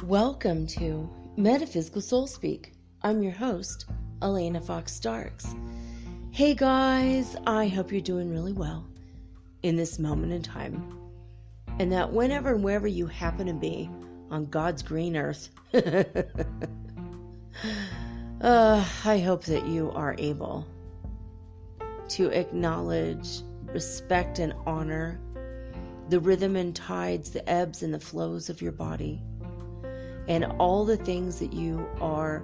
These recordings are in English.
Welcome to Metaphysical Soul Speak. I'm your host, Elena Fox Starks. Hey guys, I hope you're doing really well in this moment in time, and that whenever and wherever you happen to be on God's green earth, I hope that you are able to acknowledge, respect, and honor the rhythm and tides, the ebbs and the flows of your body, and all the things that you are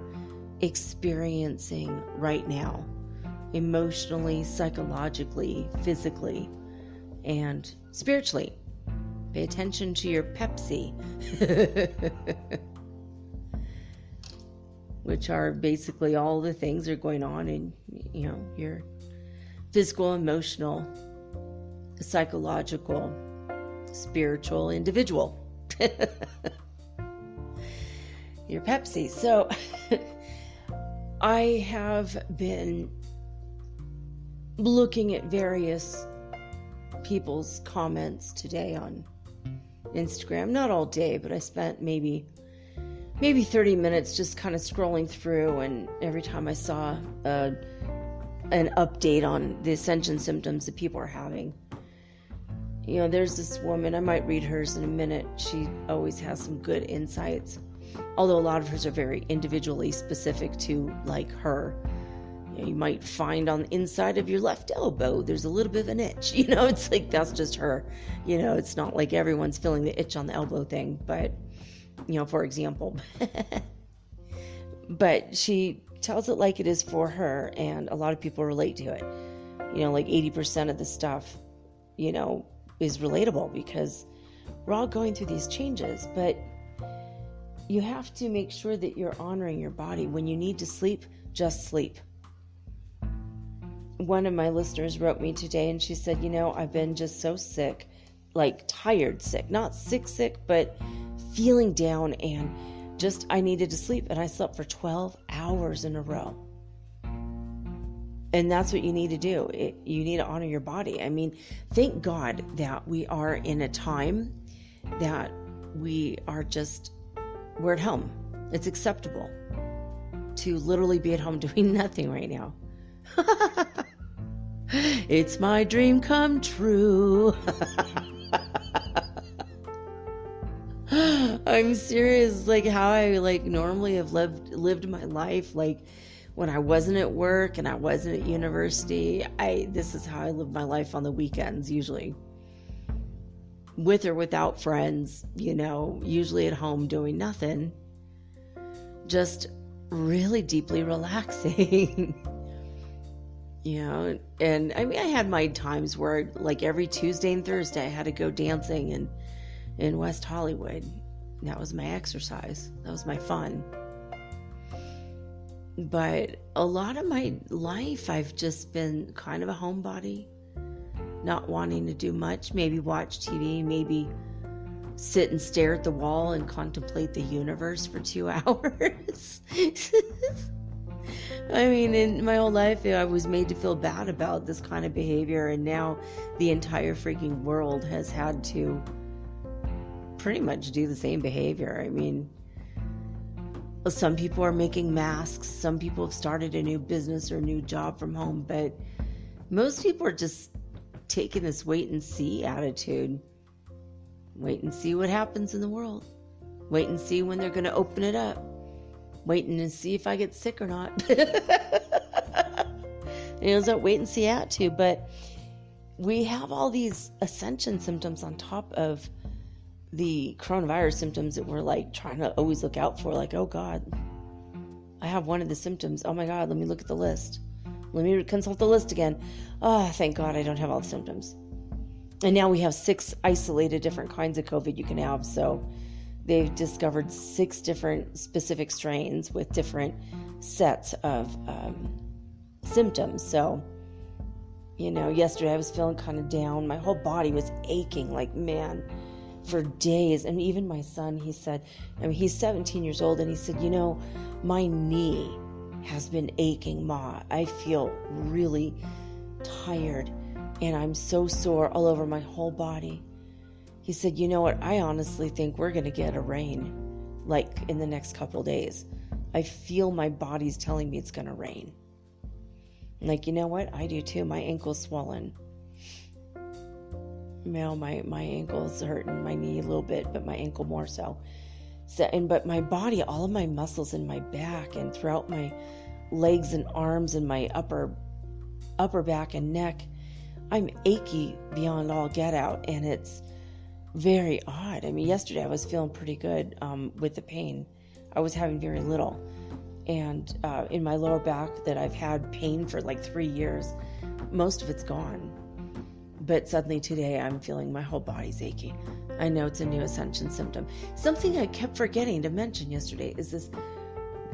experiencing right now, emotionally, psychologically, physically, and spiritually. Pay attention to your Pepsi, which are basically all the things that are going on in, your physical, emotional, psychological, spiritual, individual. Your Pepsi. So I have been looking at various people's comments today on Instagram. Not all day, but I spent maybe 30 minutes just kind of scrolling through, and every time I saw an update on the Ascension Symptoms that people are having. There's this woman, I might read hers in a minute. She always has some good insights. Although a lot of hers are very individually specific to like her. You might find on the inside of your left elbow, there's a little bit of an itch. It's like, that's just her. It's not like everyone's feeling the itch on the elbow thing, but, for example. But she tells it like it is for her, and a lot of people relate to it. Like 80% of the stuff, is relatable because we're all going through these changes, but you have to make sure that you're honoring your body. When you need to sleep, just sleep. One of my listeners wrote me today and she said, I've been just so sick, like tired sick, not sick, but feeling down, and just I needed to sleep, and I slept for 12 hours in a row. And that's what you need to do. You need to honor your body. I mean, thank God that we are in a time that we're at home. It's acceptable to literally be at home doing nothing right now. It's my dream come true. I'm serious. Like how I normally have lived my life, like when I wasn't at work and I wasn't at university. This is how I live my life on the weekends, usually. With or without friends, usually at home doing nothing, just really deeply relaxing. And I mean, I had my times where like every Tuesday and Thursday I had to go dancing in West Hollywood. That was my exercise. That was my fun. But a lot of my life, I've just been kind of a homebody. Not wanting to do much, maybe watch TV, maybe sit and stare at the wall and contemplate the universe for 2 hours. I mean, in my whole life, I was made to feel bad about this kind of behavior, and now the entire freaking world has had to pretty much do the same behavior. I mean, some people are making masks, some people have started a new business or a new job from home, but most people are just taking this wait and see attitude. Wait and see what happens in the world. Wait and see when they're going to open it up. Waiting to see if I get sick or not. It's that wait and see attitude. But we have all these ascension symptoms on top of the coronavirus symptoms that we're like trying to always look out for. Like, oh God, I have one of the symptoms. Oh my God, let me look at the list. Let me consult the list again. Oh, thank God I don't have all the symptoms. And now we have 6 isolated different kinds of COVID you can have. So they've discovered 6 different specific strains with different sets of symptoms. So, yesterday I was feeling kind of down. My whole body was aching like, man, for days. And even my son, he said, he's 17 years old, and he said, my knee has been aching, Ma. I feel really tired, and I'm so sore all over my whole body. He said, you know what? I honestly think we're going to get a rain, like in the next couple days. I feel my body's telling me it's going to rain. I'm like, you know what? I do too. My ankle's swollen. My ankle's hurting, my knee a little bit, but my ankle more so. But my body, all of my muscles in my back and throughout my legs and arms and my upper back and neck, I'm achy beyond all get out, and it's very odd. Yesterday I was feeling pretty good with the pain. I was having very little. And in my lower back that I've had pain for like 3 years, most of it's gone. But suddenly today I'm feeling my whole body's achy. I know it's a new Ascension symptom. Something I kept forgetting to mention yesterday is this,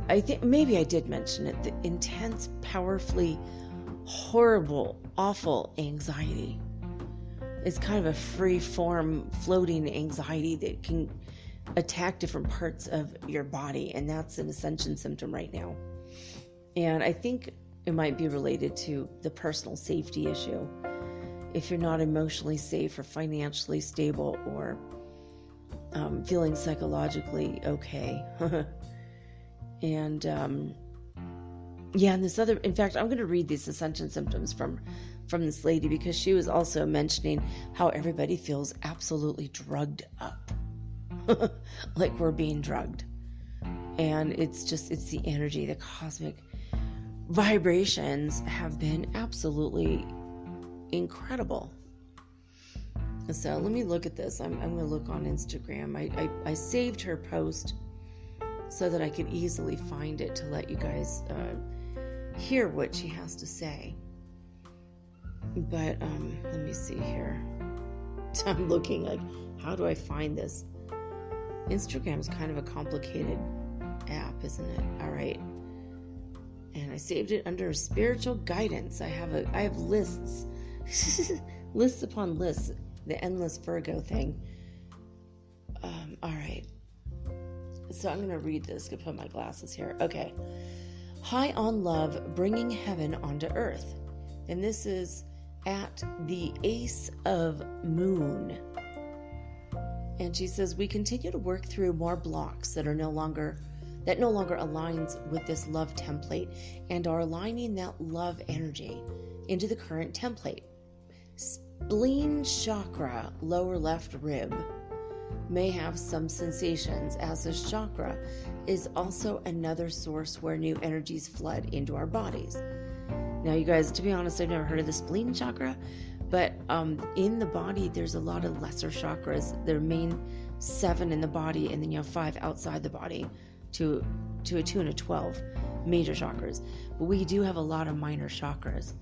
I think maybe I did mention it, the intense, powerfully horrible, awful anxiety. It's kind of a free-form, floating anxiety that can attack different parts of your body, and that's an Ascension symptom right now. And I think it might be related to the personal safety issue. If you're not emotionally safe or financially stable or feeling psychologically okay. And and this other, in fact, I'm going to read these Ascension symptoms from this lady, because she was also mentioning how everybody feels absolutely drugged up. Like we're being drugged. And it's the energy, the cosmic vibrations have been absolutely incredible. So let me look at this. I'm going to look on Instagram. I saved her post so that I could easily find it to let you guys hear what she has to say. But let me see here. So I'm looking like, how do I find this? Instagram is kind of a complicated app, isn't it? All right. And I saved it under spiritual guidance. I have lists. Lists upon lists. The endless Virgo thing. All right. So I'm going to read this. I'm going to put my glasses here. Okay. High on love, bringing heaven onto earth. And this is at the Ace of Moon. And she says, we continue to work through more blocks that no longer aligns with this love template, and are aligning that love energy into the current template. Spleen chakra, lower left rib, may have some sensations, as this chakra is also another source where new energies flood into our bodies. Now, you guys, to be honest, I've never heard of the spleen chakra, but in the body, there's a lot of lesser chakras. There are main 7 in the body, and then you have 5 outside the body, to a 2 and a 12 major chakras. But we do have a lot of minor chakras.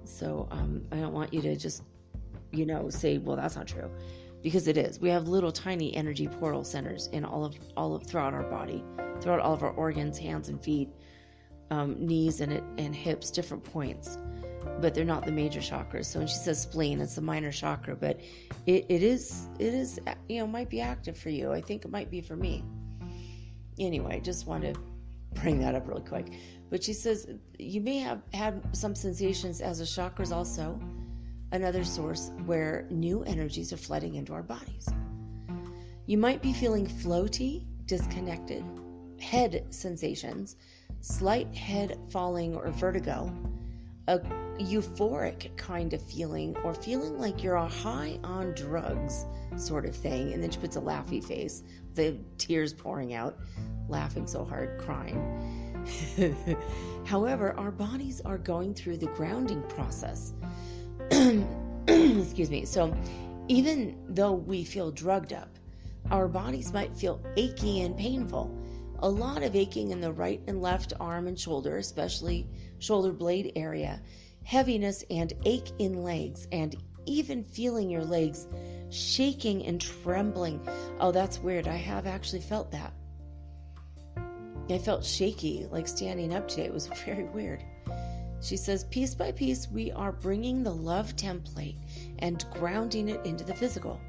So I don't want you to just, say, well, that's not true, because it is. We have little tiny energy portal centers in all of throughout our body, throughout all of our organs, hands and feet, knees and hips, different points. But they're not the major chakras. So when she says spleen, it's a minor chakra, but it is, might be active for you. I think it might be for me. Anyway, just want to bring that up really quick. But she says you may have had some sensations, as the chakras also another source where new energies are flooding into our bodies. You might be feeling floaty, disconnected, head sensations, slight head falling or vertigo, a euphoric kind of feeling, or feeling like you're high on drugs sort of thing. And then she puts a laughy face, the tears pouring out, laughing so hard, crying. However, our bodies are going through the grounding process. Excuse me. So even though we feel drugged up, our bodies might feel achy and painful, a lot of aching in the right and left arm and shoulder, especially shoulder blade area, heaviness and ache in legs, and even feeling your legs shaking and trembling. Oh, that's weird. I have actually felt that. I felt shaky, like standing up today. It was very weird. She says, piece by piece, we are bringing the love template and grounding it into the physical.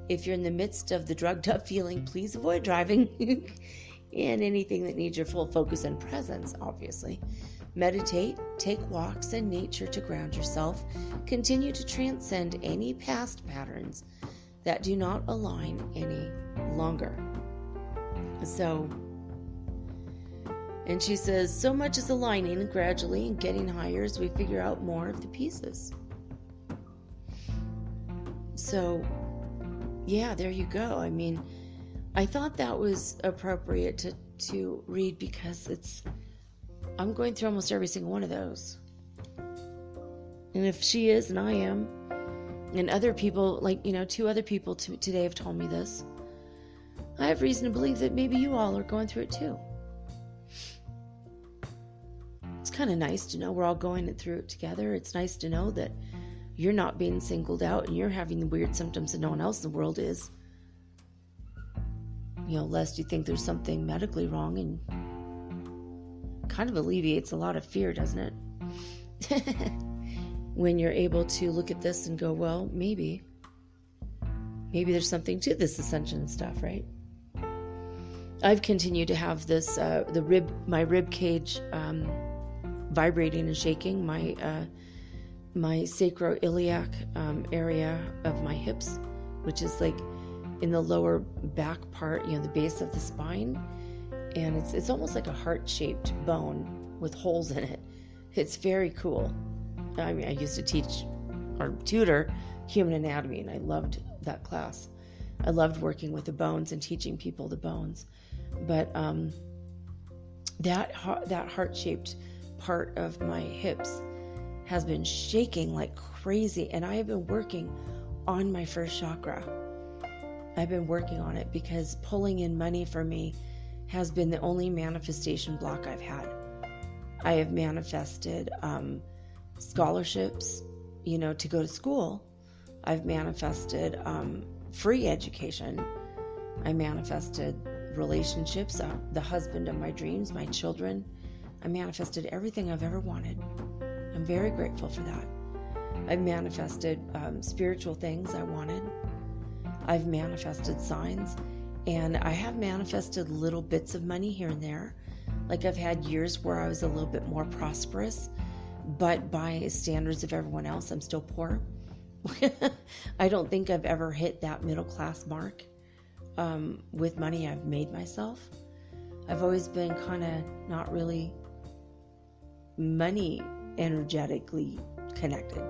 If you're in the midst of the drugged up feeling, please avoid driving and anything that needs your full focus and presence, obviously. Meditate, take walks in nature to ground yourself. Continue to transcend any past patterns that do not align any longer. So, and she says, so much is aligning gradually and getting higher as we figure out more of the pieces. So, yeah, there you go. I mean, I thought that was appropriate to read because I'm going through almost every single one of those. And if she is, and I am, and other people, like, 2 other people today have told me this, I have reason to believe that maybe you all are going through it too. It's kind of nice to know we're all going through it together. It's nice to know that you're not being singled out and you're having the weird symptoms that no one else in the world is. Lest you think there's something medically wrong, and kind of alleviates a lot of fear, doesn't it? When you're able to look at this and go, well, maybe there's something to this ascension stuff, right? I've continued to have this, my rib cage, vibrating and shaking, my sacroiliac area of my hips, which is like in the lower back part, the base of the spine, and it's almost like a heart-shaped bone with holes in it. It's very cool. I mean, I used to teach or tutor human anatomy, and I loved that class. I loved working with the bones and teaching people the bones, but that heart-shaped part of my hips has been shaking like crazy, and I have been working on my first chakra. I've been working on it because pulling in money for me has been the only manifestation block I've had. I have manifested scholarships, to go to school. I've manifested free education. I manifested relationships, the husband of my dreams, my children. I manifested everything I've ever wanted. I'm very grateful for that. I've manifested spiritual things I wanted. I've manifested signs, and I have manifested little bits of money here and there. Like I've had years where I was a little bit more prosperous, but by standards of everyone else, I'm still poor. I don't think I've ever hit that middle class mark with money I've made myself. I've always been kind of not really money energetically connected,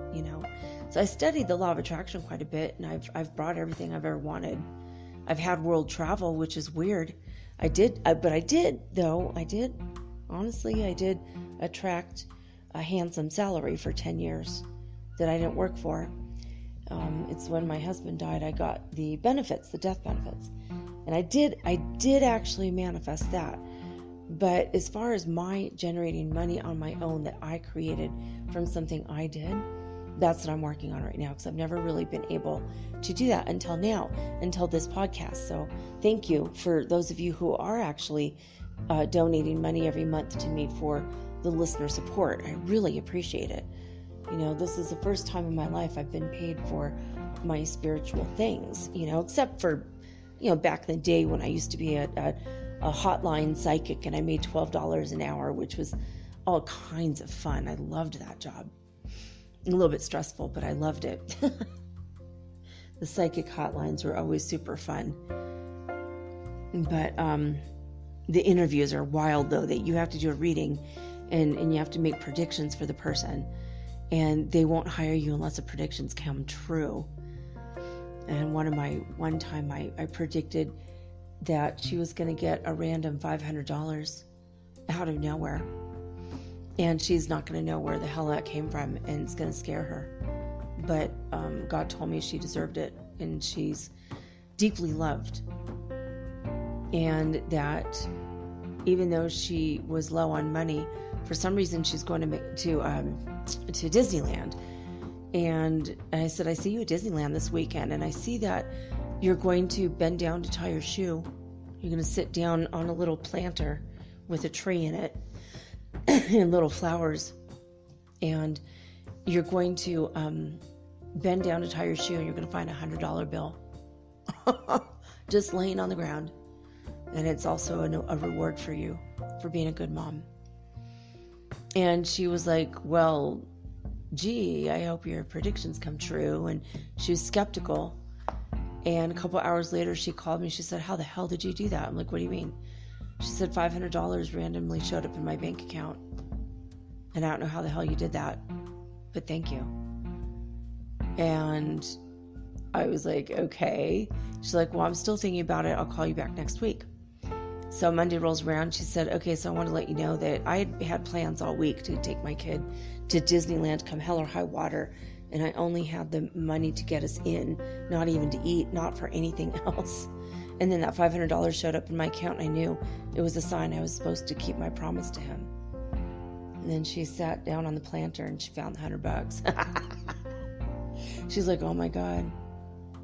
So I studied the law of attraction quite a bit, and I've brought everything I've ever wanted. I've had world travel, which is weird. I did attract a handsome salary for 10 years that I didn't work for. It's when my husband died, I got the benefits, the death benefits. And I did actually manifest that. But as far as my generating money on my own that I created from something I did, that's what I'm working on right now, because I've never really been able to do that until now, until this podcast. So thank you for those of you who are actually donating money every month to me for the listener support. I really appreciate it. This is the first time in my life I've been paid for my spiritual things, except for, back in the day when I used to be a hotline psychic and I made $12 an hour, which was all kinds of fun. I loved that job. A little bit stressful, but I loved it. The psychic hotlines were always super fun. But the interviews are wild, though, that you have to do a reading and you have to make predictions for the person. And they won't hire you unless the predictions come true. And one time I predicted that she was going to get a random $500 out of nowhere. And she's not going to know where the hell that came from, and it's going to scare her. But God told me she deserved it, and she's deeply loved. And that even though she was low on money, for some reason she's going to Disneyland. And I said, I see you at Disneyland this weekend, and I see that you're going to bend down to tie your shoe. You're going to sit down on a little planter with a tree in it and little flowers. And you're going to bend down to tie your shoe, and you're going to find a $100 bill just laying on the ground. And it's also a reward for you for being a good mom. And she was like, well, gee, I hope your predictions come true. And she was skeptical. And a couple hours later, she called me. She said, how the hell did you do that? I'm like, what do you mean? She said, $500 randomly showed up in my bank account. And I don't know how the hell you did that, but thank you. And I was like, okay. She's like, well, I'm still thinking about it. I'll call you back next week. So Monday rolls around. She said, okay, so I want to let you know that I had plans all week to take my kid to Disneyland come hell or high water. And I only had the money to get us in, not even to eat, not for anything else. And then that $500 showed up in my account. And I knew it was a sign I was supposed to keep my promise to him. And then she sat down on the planter and she found the $100. She's like, oh my God,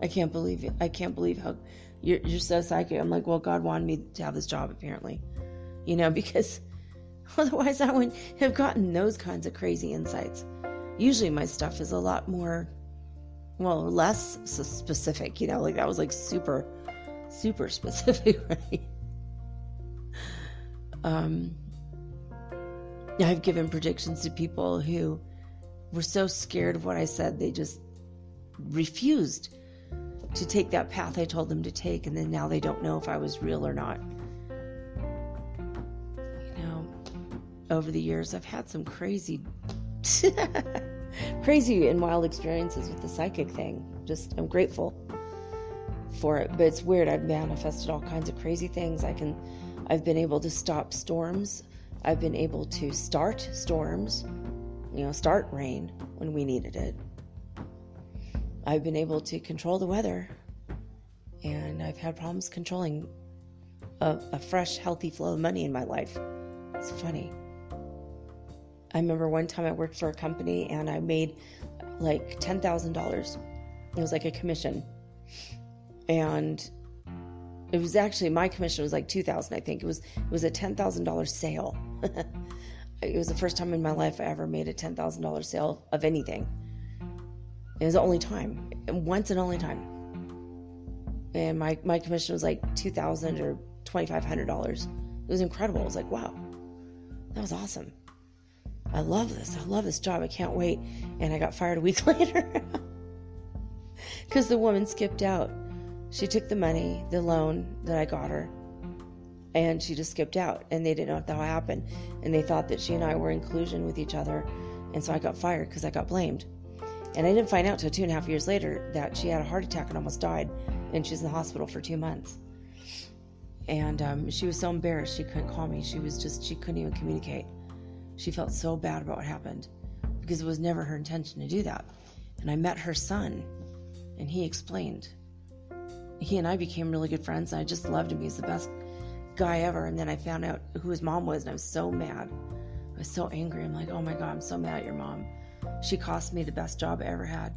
I can't believe it. I can't believe how you're so psychic. I'm like, well, God wanted me to have this job apparently, because otherwise I wouldn't have gotten those kinds of crazy insights. Usually my stuff is a lot more, less specific, like that was like super, super specific, right? I've given predictions to people who were so scared of what I said, they just refused to take that path I told them to take, and then now they don't know if I was real or not. Over the years, I've had some crazy and wild experiences with the psychic thing. I'm grateful for it, but it's weird. I've manifested all kinds of crazy things. I've been able to stop storms. I've been able to start storms, start rain when we needed it. I've been able to control the weather, and I've had problems controlling a fresh, healthy flow of money in my life. It's funny. I remember one time I worked for a company and I made like $10,000. It was like a commission. And it was actually, my commission was like $2,000, I think. It was a $10,000 sale. It was the first time in my life I ever made a $10,000 sale of anything. It was the only time, once and only time. And my commission was like $2,000 or $2,500. It was incredible. I was like, wow, that was awesome. I love this. I love this job. I can't wait. And I got fired a week later because the woman skipped out. She took the money, the loan that I got her, and she just skipped out. And they didn't know what the hell happened. And they thought that she and I were in collusion with each other. And so I got fired because I got blamed. And I didn't find out till 2.5 years later that she had a heart attack and almost died. And she was in the hospital for 2 months. And she was so embarrassed she couldn't call me. She couldn't even communicate. She felt so bad about what happened because it was never her intention to do that. And I met her son, and he explained. He and I became really good friends, and I just loved him. He was the best guy ever. And then I found out who his mom was, and I was so mad. I was so angry. I'm like, oh my God, I'm so mad at your mom. She cost me the best job I ever had.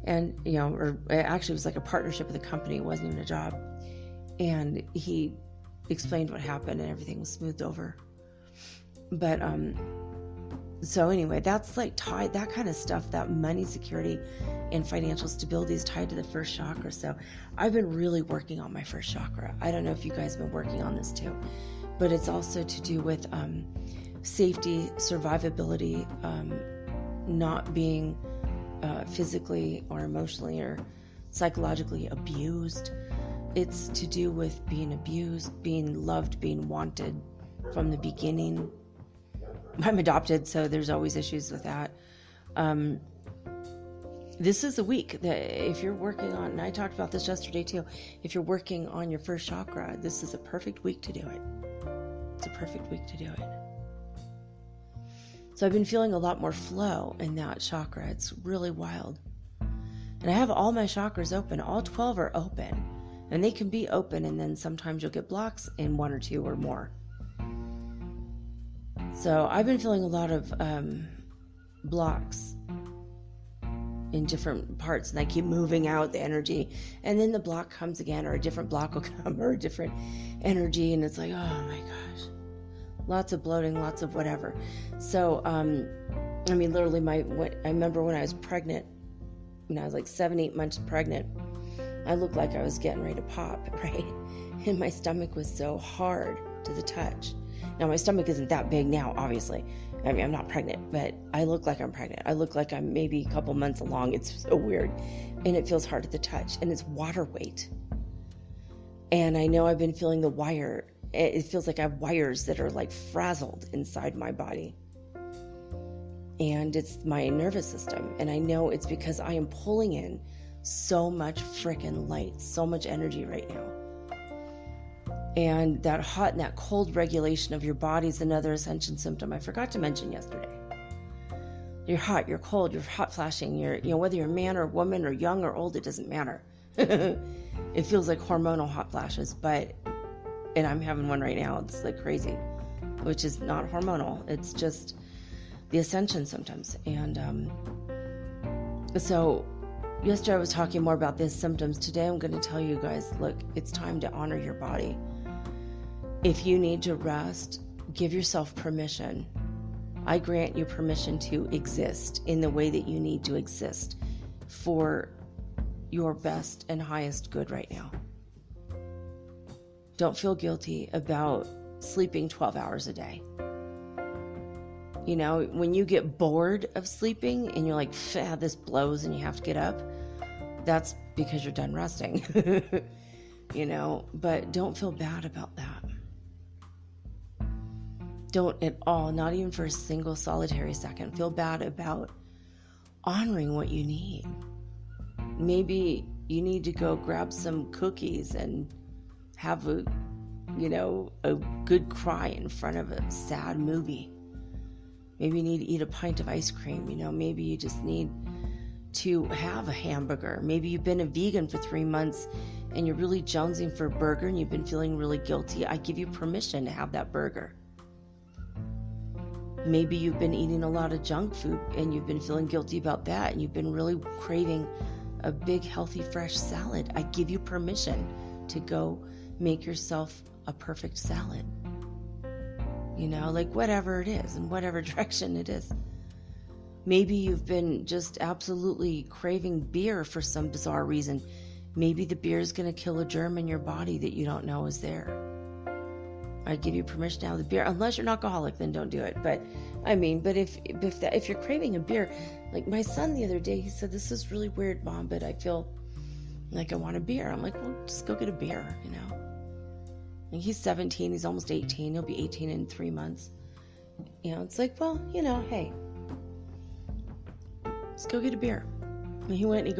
And, or actually it was like a partnership with a company. It wasn't even a job. And he explained what happened, and everything was smoothed over. But, so anyway, that's like tied, that kind of stuff, that money security and financial stability is tied to the first chakra. So I've been really working on my first chakra. I don't know if you guys have been working on this too, but it's also to do with, safety, survivability, not being, physically or emotionally or psychologically abused. It's to do with being abused, being loved, being wanted from the beginning. I'm adopted, so there's always issues with that. This is a week that if you're working on, and I talked about this yesterday too, if you're working on your first chakra, this is a perfect week to do it. It's a perfect week to do it. So I've been feeling a lot more flow in that chakra. It's really wild. And I have all my chakras open. All 12 are open. And they can be open, and then sometimes you'll get blocks in 1 or 2 or more. So I've been feeling a lot of blocks in different parts, and I keep moving out the energy, and then the block comes again, or a different block will come, or a different energy, and it's like, oh my gosh, lots of bloating, lots of whatever. So I mean, literally, I remember when I was pregnant, when I was like 7-8 months pregnant, I looked like I was getting ready to pop, right? And my stomach was so hard to the touch. Now, my stomach isn't that big now, obviously. I mean, I'm not pregnant, but I look like I'm pregnant. I look like I'm maybe a couple months along. It's so weird. And it feels hard at the touch. And it's water weight. And I know I've been feeling the wire. It feels like I have wires that are like frazzled inside my body. And it's my nervous system. And I know it's because I am pulling in so much freaking light, so much energy right now. And that hot and that cold regulation of your body is another ascension symptom I forgot to mention yesterday. You're hot, you're cold, you're hot flashing, whether you're a man or woman or young or old, it doesn't matter. It feels like hormonal hot flashes, and I'm having one right now. It's like crazy, which is not hormonal. It's just the ascension symptoms. And so yesterday I was talking more about these symptoms. Today I'm going to tell you guys, look, it's time to honor your body. If you need to rest, give yourself permission. I grant you permission to exist in the way that you need to exist for your best and highest good right now. Don't feel guilty about sleeping 12 hours a day. You know, when you get bored of sleeping and you're like, this blows and you have to get up, that's because you're done resting. But don't feel bad about that. Don't at all, not even for a single solitary second, feel bad about honoring what you need. Maybe you need to go grab some cookies and have a good cry in front of a sad movie. Maybe you need to eat a pint of ice cream. Maybe you just need to have a hamburger. Maybe you've been a vegan for 3 months and you're really jonesing for a burger and you've been feeling really guilty. I give you permission to have that burger. Maybe you've been eating a lot of junk food and you've been feeling guilty about that and you've been really craving a big, healthy, fresh salad. I give you permission to go make yourself a perfect salad. Whatever it is, in whatever direction it is. Maybe you've been just absolutely craving beer for some bizarre reason. Maybe the beer is going to kill a germ in your body that you don't know is there. I give you permission to have the beer, unless you're an alcoholic, then don't do it. But if you're craving a beer, like my son the other day, he said, "This is really weird, Mom, but I feel like I want a beer." I'm like, "Well, just go get a beer, And he's 17, he's almost 18, he'll be 18 in 3 months. It's like, well, hey, let's go get a beer. And he went and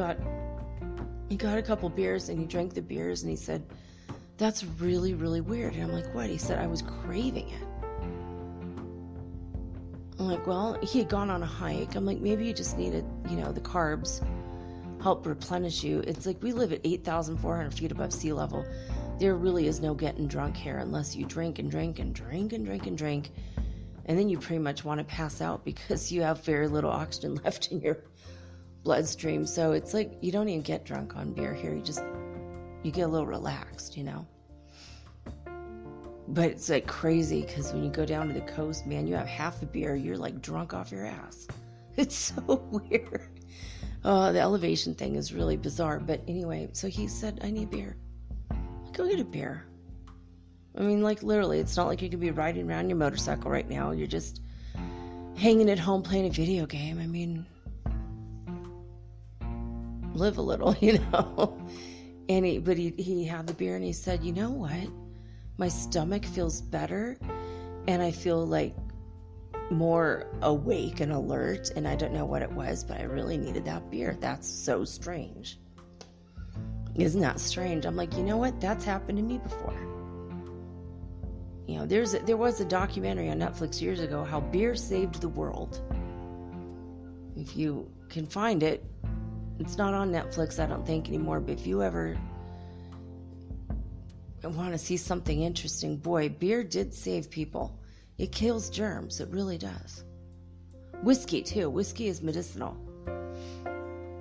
he got a couple beers and he drank the beers and he said, "That's really, really weird." And I'm like, "What?" He said, "I was craving it." I'm like, well, he had gone on a hike. I'm like, maybe you just needed, the carbs help replenish you. It's like we live at 8,400 feet above sea level. There really is no getting drunk here unless you drink and drink and drink and drink and drink. And then you pretty much want to pass out because you have very little oxygen left in your bloodstream. So it's like you don't even get drunk on beer here. You get a little relaxed, But it's like crazy because when you go down to the coast, man, you have half the beer, you're like drunk off your ass. It's so weird. The elevation thing is really bizarre. But anyway, so he said, "I need beer." Go get a beer. I mean, like literally, it's not like you could be riding around your motorcycle right now. You're just hanging at home playing a video game. I mean, live a little, And he had the beer and he said, "You know what? My stomach feels better and I feel like more awake and alert, and I don't know what it was, but I really needed that beer. That's so strange. Isn't that strange?" I'm like, you know what? That's happened to me before. There was a documentary on Netflix years ago, how beer saved the world. If you can find it, it's not on Netflix, I don't think anymore, but if you ever want to see something interesting, boy, beer did save people. It kills germs. It really does. Whiskey, too. Whiskey is medicinal.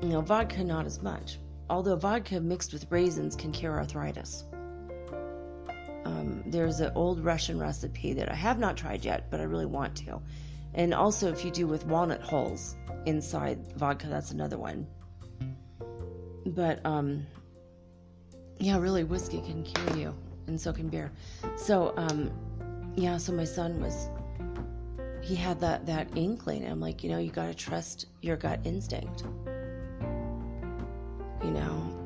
Vodka, not as much. Although vodka mixed with raisins can cure arthritis. There's an old Russian recipe that I have not tried yet, but I really want to. And also, if you do with walnut hulls inside vodka, that's another one. But, really, whiskey can cure you, and so can beer. So, so my son he had that inkling, and I'm like, you got to trust your gut instinct.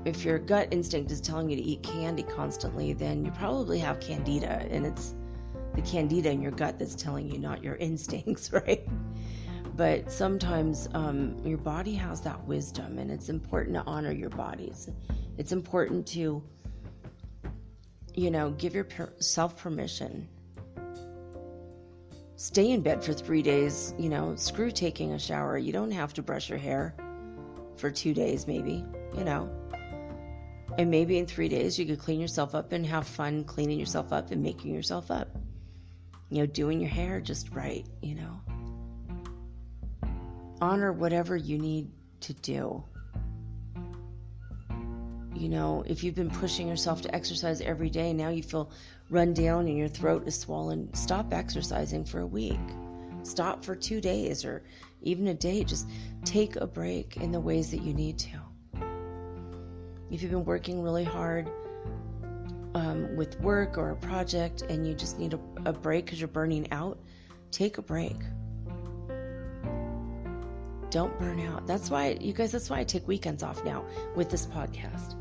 If your gut instinct is telling you to eat candy constantly, then you probably have candida, and it's the candida in your gut that's telling you, not your instincts, right? But sometimes your body has that wisdom, and it's important to honor your bodies. It's important to, give yourself permission. Stay in bed for 3 days, screw taking a shower. You don't have to brush your hair for 2 days, maybe, And maybe in 3 days you could clean yourself up and have fun cleaning yourself up and making yourself up. Doing your hair just right, Honor whatever you need to do. If you've been pushing yourself to exercise every day, now you feel run down and your throat is swollen, stop exercising for a week. Stop for 2 days or even a day. Just take a break in the ways that you need to. If you've been working really hard with work or a project and you just need a break because you're burning out, take a break. Don't burn out. That's why I take weekends off now with this podcast.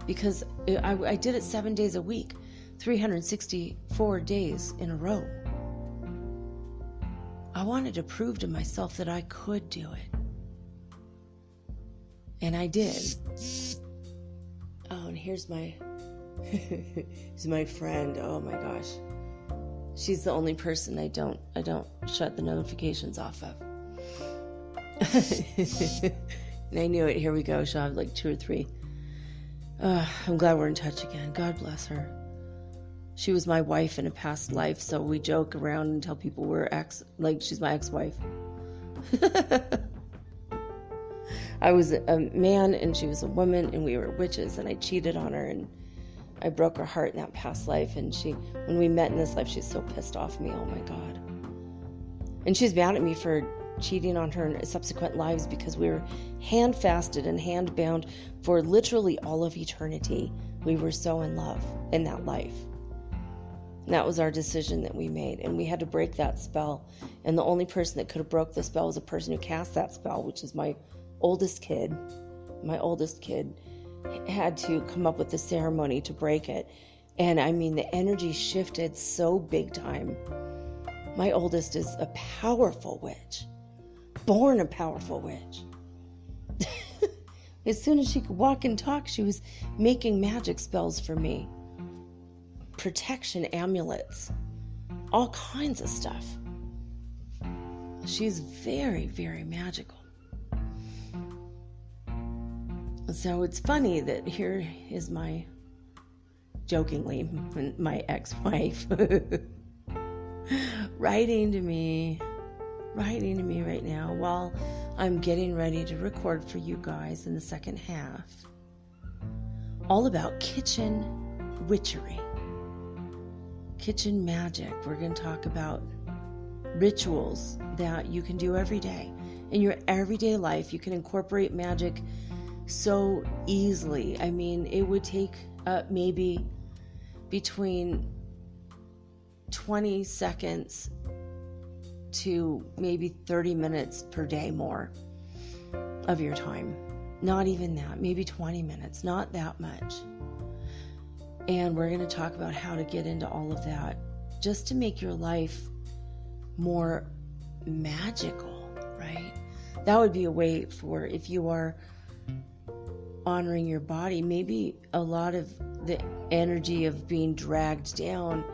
Because I did it 7 days a week, 364 days in a row. I wanted to prove to myself that I could do it. And I did. Oh, and here's my friend. Oh my gosh. She's the only person I don't shut the notifications off of. And I knew it. Here we go. She'll have like 2 or 3. I'm glad we're in touch again. God bless her. She was my wife in a past life, so we joke around and tell people we're she's my ex-wife. I was a man and she was a woman and we were witches, and I cheated on her and I broke her heart in that past life, and when we met in this life, she's so pissed off at me. Oh my God. And she's mad at me for cheating on her in subsequent lives because we were hand-fasted and hand-bound for literally all of eternity. We were so in love in that life. And that was our decision that we made, and we had to break that spell. And the only person that could have broke the spell was a person who cast that spell, which is my oldest kid. My oldest kid had to come up with the ceremony to break it. And I mean, the energy shifted so big time. My oldest is a powerful witch. Born a powerful witch. As soon as she could walk and talk, she was making magic spells for me. Protection amulets. All kinds of stuff. She's very, very magical. So it's funny that here is jokingly, my ex-wife writing to me right now while I'm getting ready to record for you guys in the second half. All about kitchen witchery. Kitchen magic. We're going to talk about rituals that you can do every day. In your everyday life, you can incorporate magic so easily. I mean, it would take maybe between 20 seconds to maybe 30 minutes per day more of your time. Not even that, maybe 20 minutes, not that much. And we're going to talk about how to get into all of that just to make your life more magical, right? That would be a way for, if you are honoring your body, maybe a lot of the energy of being dragged down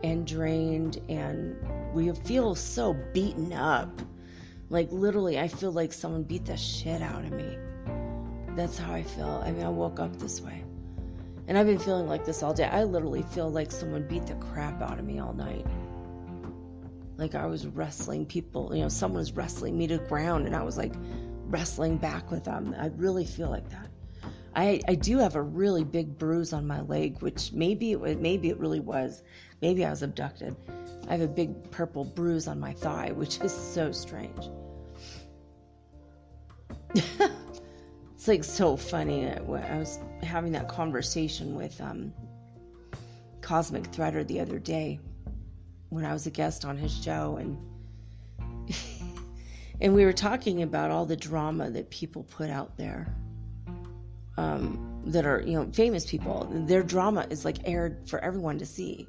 and drained, and we feel so beaten up. Like literally, I feel like someone beat the shit out of me. That's how I feel. I mean, I woke up this way. And I've been feeling like this all day. I literally feel like someone beat the crap out of me all night. like I was wrestling people, someone was wrestling me to the ground and I was like wrestling back with them. I really feel like that. I do have a really big bruise on my leg, which maybe it really was. Maybe I was abducted. I have a big purple bruise on my thigh, which is so strange. It's like so funny. I was having that conversation with Cosmic Threader the other day when I was a guest on his show, and and we were talking about all the drama that people put out there, that are, famous people. Their drama is like aired for everyone to see.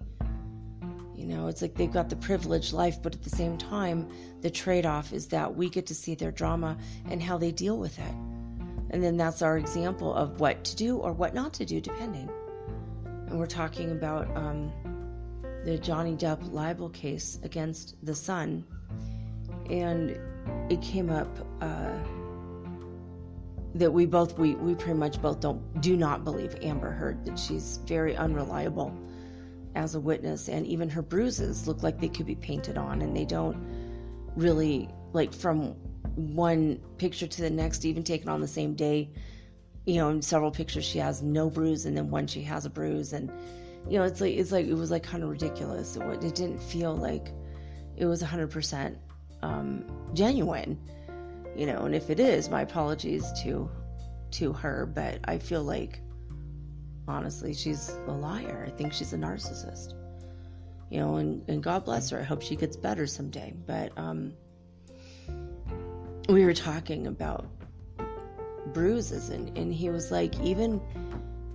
It's like they've got the privileged life, but at the same time, the trade-off is that we get to see their drama and how they deal with it. And then that's our example of what to do or what not to do, depending. And we're talking about the Johnny Depp libel case against the Sun. And it came up that we pretty much both do not believe Amber Heard, that she's very unreliable as a witness, and even her bruises look like they could be painted on, and they don't really, like, from one picture to the next, even taken on the same day, in several pictures she has no bruise, and then one she has a bruise, and it's like it was like kind of ridiculous. It didn't feel like it was 100% genuine, and if it is, my apologies to her, but I feel like, honestly, she's a liar. I think she's a narcissist, and God bless her. I hope she gets better someday. But we were talking about bruises, and he was like, even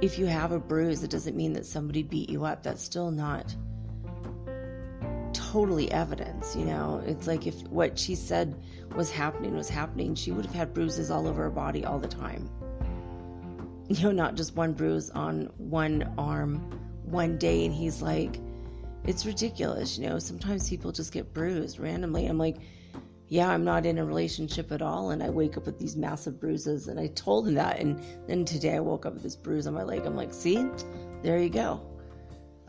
if you have a bruise, it doesn't mean that somebody beat you up. That's still not totally evidence. It's like if what she said was happening, she would have had bruises all over her body all the time. Not just one bruise on one arm one day. And he's like, it's ridiculous. Sometimes people just get bruised randomly. I'm like, yeah, I'm not in a relationship at all, and I wake up with these massive bruises. And I told him that, and then today I woke up with this bruise on my leg. I'm like, see, there you go.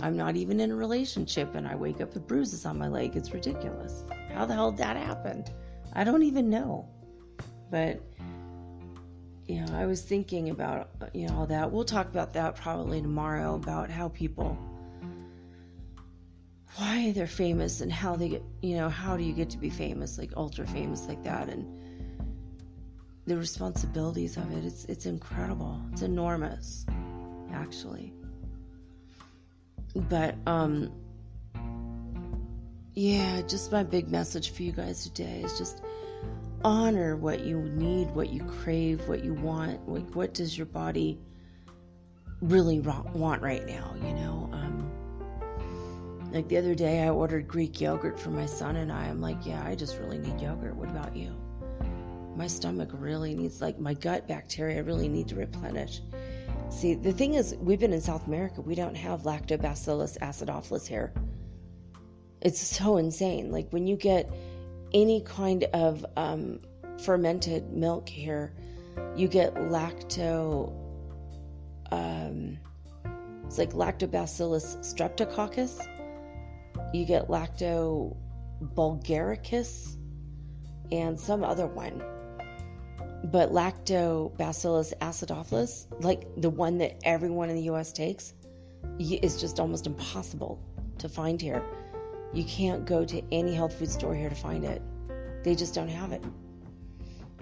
I'm not even in a relationship, and I wake up with bruises on my leg. It's ridiculous. How the hell did that happen? I don't even know. But I was thinking about, all that. We'll talk about that probably tomorrow, about how people, why they're famous and how they get, how do you get to be famous, like ultra famous like that, and the responsibilities of it. It's incredible. It's enormous, actually. But, just my big message for you guys today is just honor what you need, what you crave, what you want. Like, what does your body really want right now, like the other day I ordered Greek yogurt for my son and I'm like, yeah, I just really need yogurt. What about you? My stomach really needs, like, my gut bacteria really need to replenish. See, the thing is, we've been in South America. We don't have Lactobacillus acidophilus here. It's so insane. Like, when you get any kind of fermented milk here, you get it's like Lactobacillus streptococcus. You get Lactobulgaricus and some other one. But Lactobacillus acidophilus, like the one that everyone in the U.S. takes, is just almost impossible to find here. You can't go to any health food store here to find it. They just don't have it.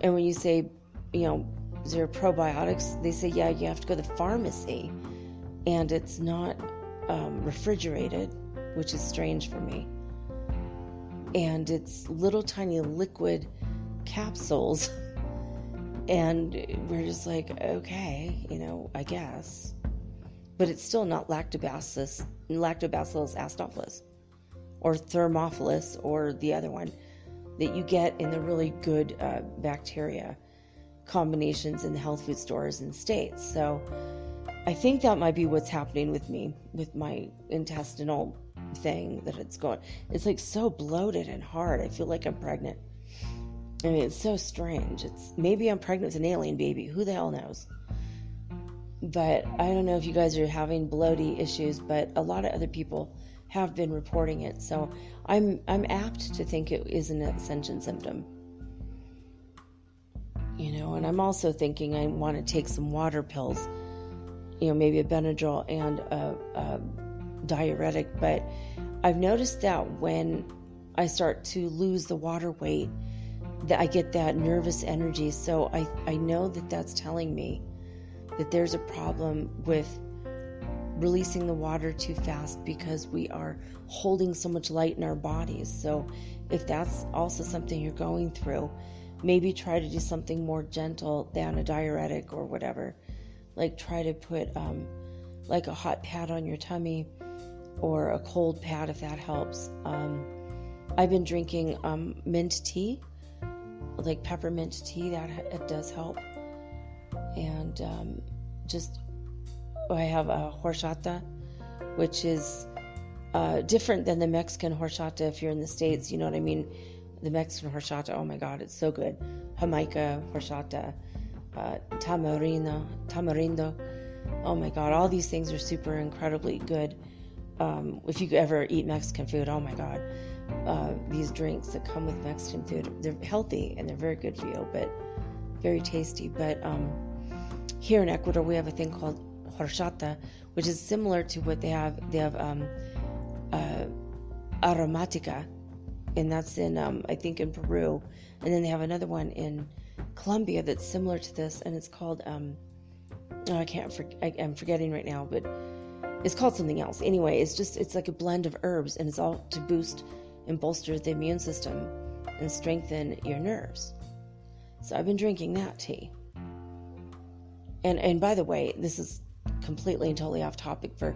And when you say, is there probiotics? They say, yeah, you have to go to the pharmacy. And it's not refrigerated, which is strange for me. And it's little tiny liquid capsules. And we're just like, okay, I guess. But it's still not Lactobacillus acidophilus or Thermophilus or the other one that you get in the really good bacteria combinations in the health food stores in the States. So I think that might be what's happening with me, with my intestinal thing, that it's like so bloated and hard. I feel like I'm pregnant. I mean, it's so strange. Maybe I'm pregnant with an alien baby. Who the hell knows? But I don't know if you guys are having bloaty issues, but a lot of other people have been reporting it. So I'm apt to think it is an ascension symptom. And I'm also thinking I want to take some water pills, maybe a Benadryl and a diuretic. But I've noticed that when I start to lose the water weight, that I get that nervous energy. So I know that that's telling me that there's a problem with releasing the water too fast because we are holding so much light in our bodies. So if that's also something you're going through, maybe try to do something more gentle than a diuretic or whatever. Like try to put like a hot pad on your tummy or a cold pad if that helps. I've been drinking mint tea, like peppermint tea. That it does help. And I have a horchata, which is different than the Mexican horchata. If you're in the States, you know what I mean. The Mexican horchata, oh my God, it's so good. Jamaica horchata, tamarindo. Oh my God, all these things are super incredibly good. If you ever eat Mexican food, oh my God, these drinks that come with Mexican food, they're healthy and they're very good for you, but very tasty. But here in Ecuador, we have a thing called horchata, which is similar to what they have. They have aromática, and that's in I think in Peru, and then they have another one in Colombia that's similar to this, and it's called I'm forgetting right now, but it's called something else. Anyway, it's like a blend of herbs, and it's all to boost and bolster the immune system and strengthen your nerves. So I've been drinking that tea. And by the way, this is completely and totally off topic. For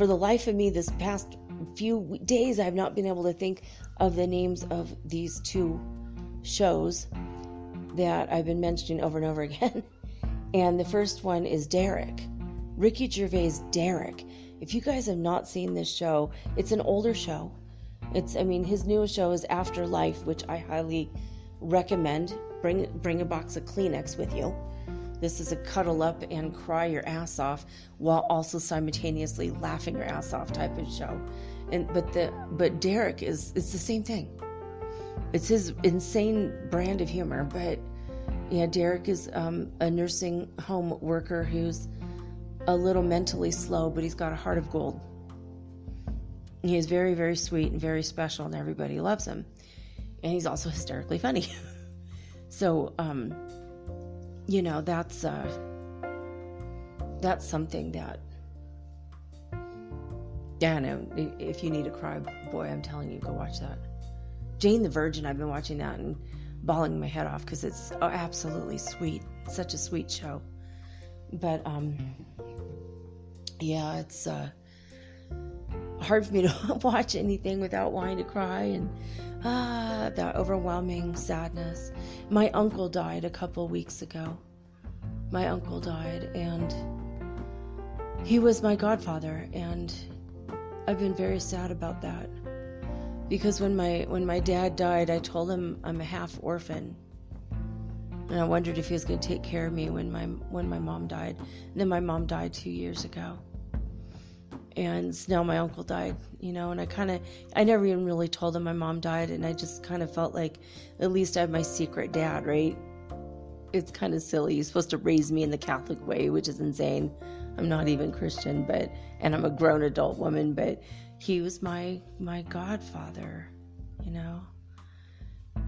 the life of me, this past few days, I've not been able to think of the names of these two shows that I've been mentioning over and over again. And the first one is Derek. Ricky Gervais' Derek. If you guys have not seen this show, it's an older show. His newest show is Afterlife, which I highly recommend. Bring a box of Kleenex with you. This is a cuddle up and cry your ass off while also simultaneously laughing your ass off type of show. But Derek it's the same thing. It's his insane brand of humor. But yeah, Derek is a nursing home worker who's a little mentally slow, but he's got a heart of gold. He is very, very sweet and very special, and everybody loves him. And he's also hysterically funny. So, that's something that, yeah, no, if you need a cry, boy, I'm telling you, go watch that. Jane the Virgin, I've been watching that and bawling my head off because it's absolutely sweet. Such a sweet show. But, yeah, it's hard for me to watch anything without wanting to cry and that overwhelming sadness. My uncle died a couple weeks ago. My uncle died, and he was my godfather, and I've been very sad about that. Because when my dad died, I told him I'm a half orphan. And I wondered if he was going to take care of me when my mom died. And then my mom died 2 years ago. And now my uncle died, and I never even really told him my mom died, and I just kind of felt like at least I have my secret dad, right? It's kind of silly. He's supposed to raise me in the Catholic way, which is insane. I'm not even Christian, and I'm a grown adult woman, but he was my godfather,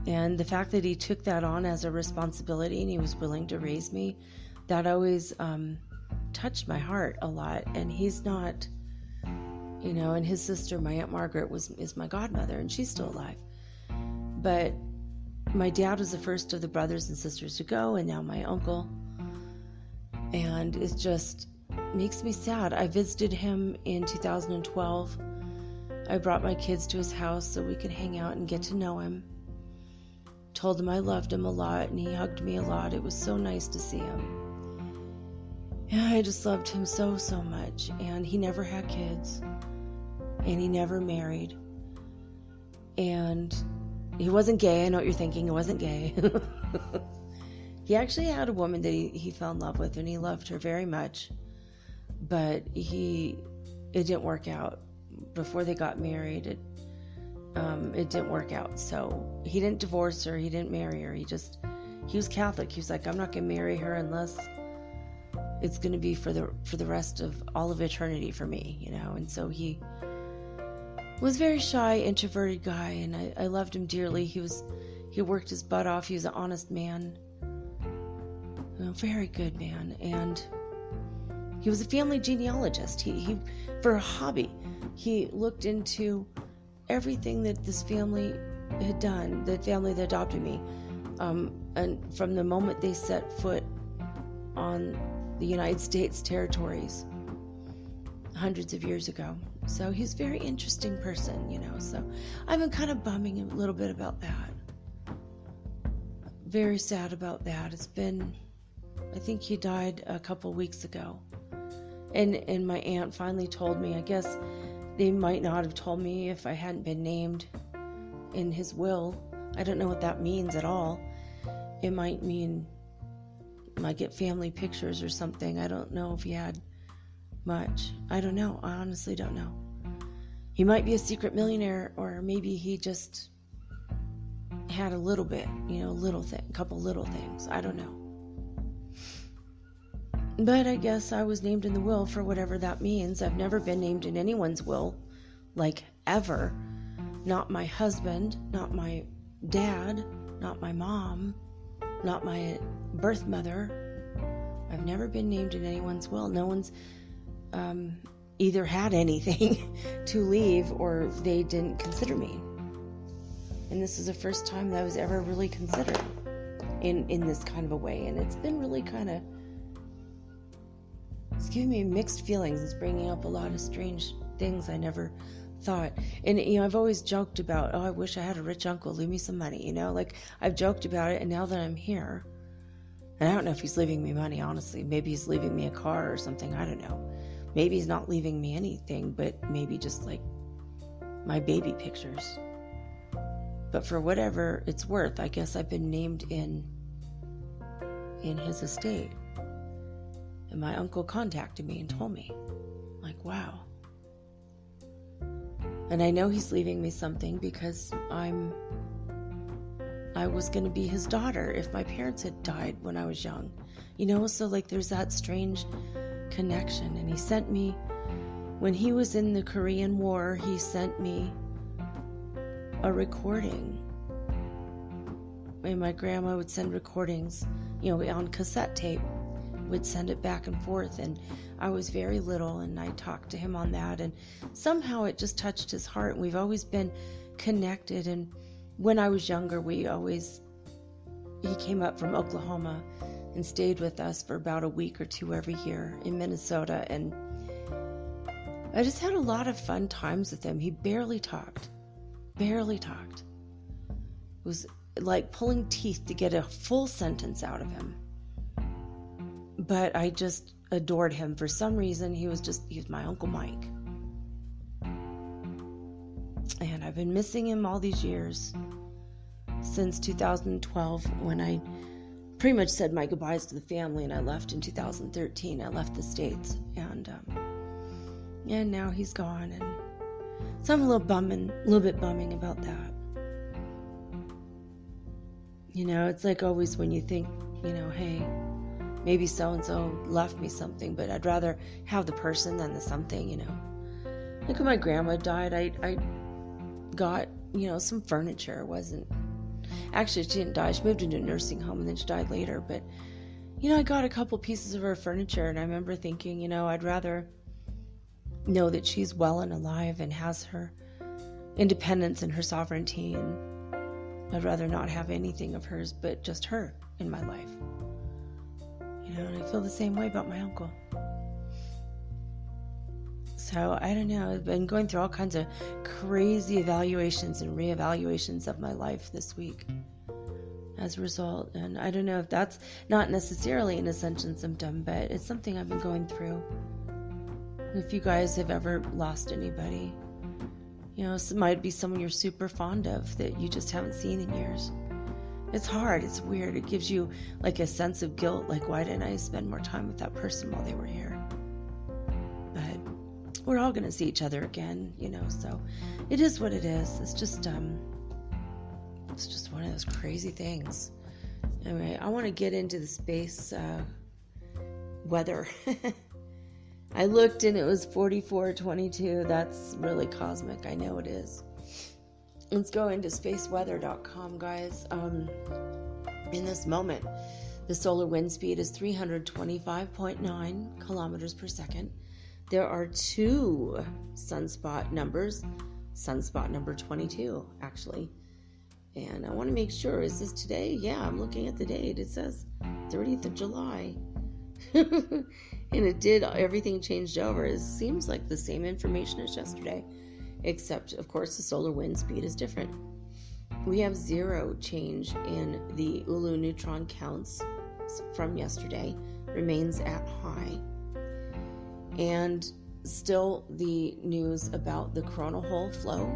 And the fact that he took that on as a responsibility and he was willing to raise me, that always touched my heart a lot. And he's not... and his sister, my Aunt Margaret, is my godmother, and she's still alive. But my dad was the first of the brothers and sisters to go, and now my uncle. And it just makes me sad. I visited him in 2012. I brought my kids to his house so we could hang out and get to know him. Told him I loved him a lot, and he hugged me a lot. It was so nice to see him. Yeah, I just loved him so, so much. And he never had kids. And he never married. And he wasn't gay. I know what you're thinking. He wasn't gay. He actually had a woman that he fell in love with, and he loved her very much. But it didn't work out. before they got married, it didn't work out. So he didn't divorce her. He didn't marry her. He was Catholic. He was like, I'm not going to marry her unless it's going to be for the rest of all of eternity for me, you know. And so he was a very shy, introverted guy, and I loved him dearly. He worked his butt off. He was an honest man, a very good man, and he was a family genealogist. He for a hobby, he looked into everything that this family had done, the family that adopted me, and from the moment they set foot on the United States territories hundreds of years ago. So he's a very interesting person, you know. So I've been kind of bumming a little bit about that. Very sad about that. It's been, I think he died a couple weeks ago. And my aunt finally told me, I guess they might not have told me if I hadn't been named in his will. I don't know what that means at all. It might mean I might get family pictures or something. I don't know if he had much. I don't know. I honestly don't know. He might be a secret millionaire, or maybe he just had a little bit, you know, a couple little things. I don't know. But I guess I was named in the will for whatever that means. I've never been named in anyone's will, like ever. Not my husband, not my dad, not my mom, not my birth mother. I've never been named in anyone's will. No one's either had anything to leave or they didn't consider me. And this is the first time that I was ever really considered in this kind of a way. And it's been really kind of, it's giving me mixed feelings. It's bringing up a lot of strange things I never thought. And, you know, I've always joked about, oh, I wish I had a rich uncle, leave me some money, you know, like I've joked about it. And now that I'm here, and I don't know if he's leaving me money, honestly, maybe he's leaving me a car or something. I don't know. Maybe he's not leaving me anything, but maybe just like my baby pictures. But for whatever it's worth, I guess I've been named in his estate. And my uncle contacted me and told me, like, wow. And I know he's leaving me something because I was going to be his daughter if my parents had died when I was young. You know, so like there's that strange connection. And he sent me, when he was in the Korean War, he sent me a recording. And my grandma would send recordings, you know, on cassette tape, would send it back and forth. And I was very little, and I talked to him on that, and somehow it just touched his heart. And we've always been connected. And when I was younger, he came up from Oklahoma and stayed with us for about a week or two every year in Minnesota. And I just had a lot of fun times with him. He barely talked. It was like pulling teeth to get a full sentence out of him. But I just adored him. For some reason, he was my Uncle Mike. And I've been missing him all these years. Since 2012, when I pretty much said my goodbyes to the family, and I left in 2013. I left the States, and now he's gone, and so I'm a little bit bumming about that. You know, it's like always when you think, you know, hey, maybe so-and-so left me something, but I'd rather have the person than the something, you know. Like when my grandma died, I got, you know, some furniture. Actually, she didn't die. She moved into a nursing home, and then she died later. But, you know, I got a couple pieces of her furniture, and I remember thinking, you know, I'd rather know that she's well and alive and has her independence and her sovereignty, and I'd rather not have anything of hers but just her in my life. You know, and I feel the same way about my uncle. So, I don't know, I've been going through all kinds of crazy evaluations and reevaluations of my life this week as a result. And I don't know if that's not necessarily an ascension symptom, but it's something I've been going through. If you guys have ever lost anybody, you know, it might be someone you're super fond of that you just haven't seen in years. It's hard. It's weird. It gives you like a sense of guilt. Like, why didn't I spend more time with that person while they were here? But we're all going to see each other again, so it is what it is. It's just one of those crazy things. Anyway, I want to get into the space weather. I looked and it was 4422. That's really cosmic. I know it is. Let's go into spaceweather.com, guys. In this moment, the solar wind speed is 325.9 kilometers per second. There are 2 sunspot numbers. Sunspot number 22, actually. And I want to make sure, is this today? Yeah, I'm looking at the date. It says 30th of July. And everything changed over. It seems like the same information as yesterday, except, of course, the solar wind speed is different. We have 0 change in the Ulu neutron counts from yesterday, remains at high. And still the news about the coronal hole flow.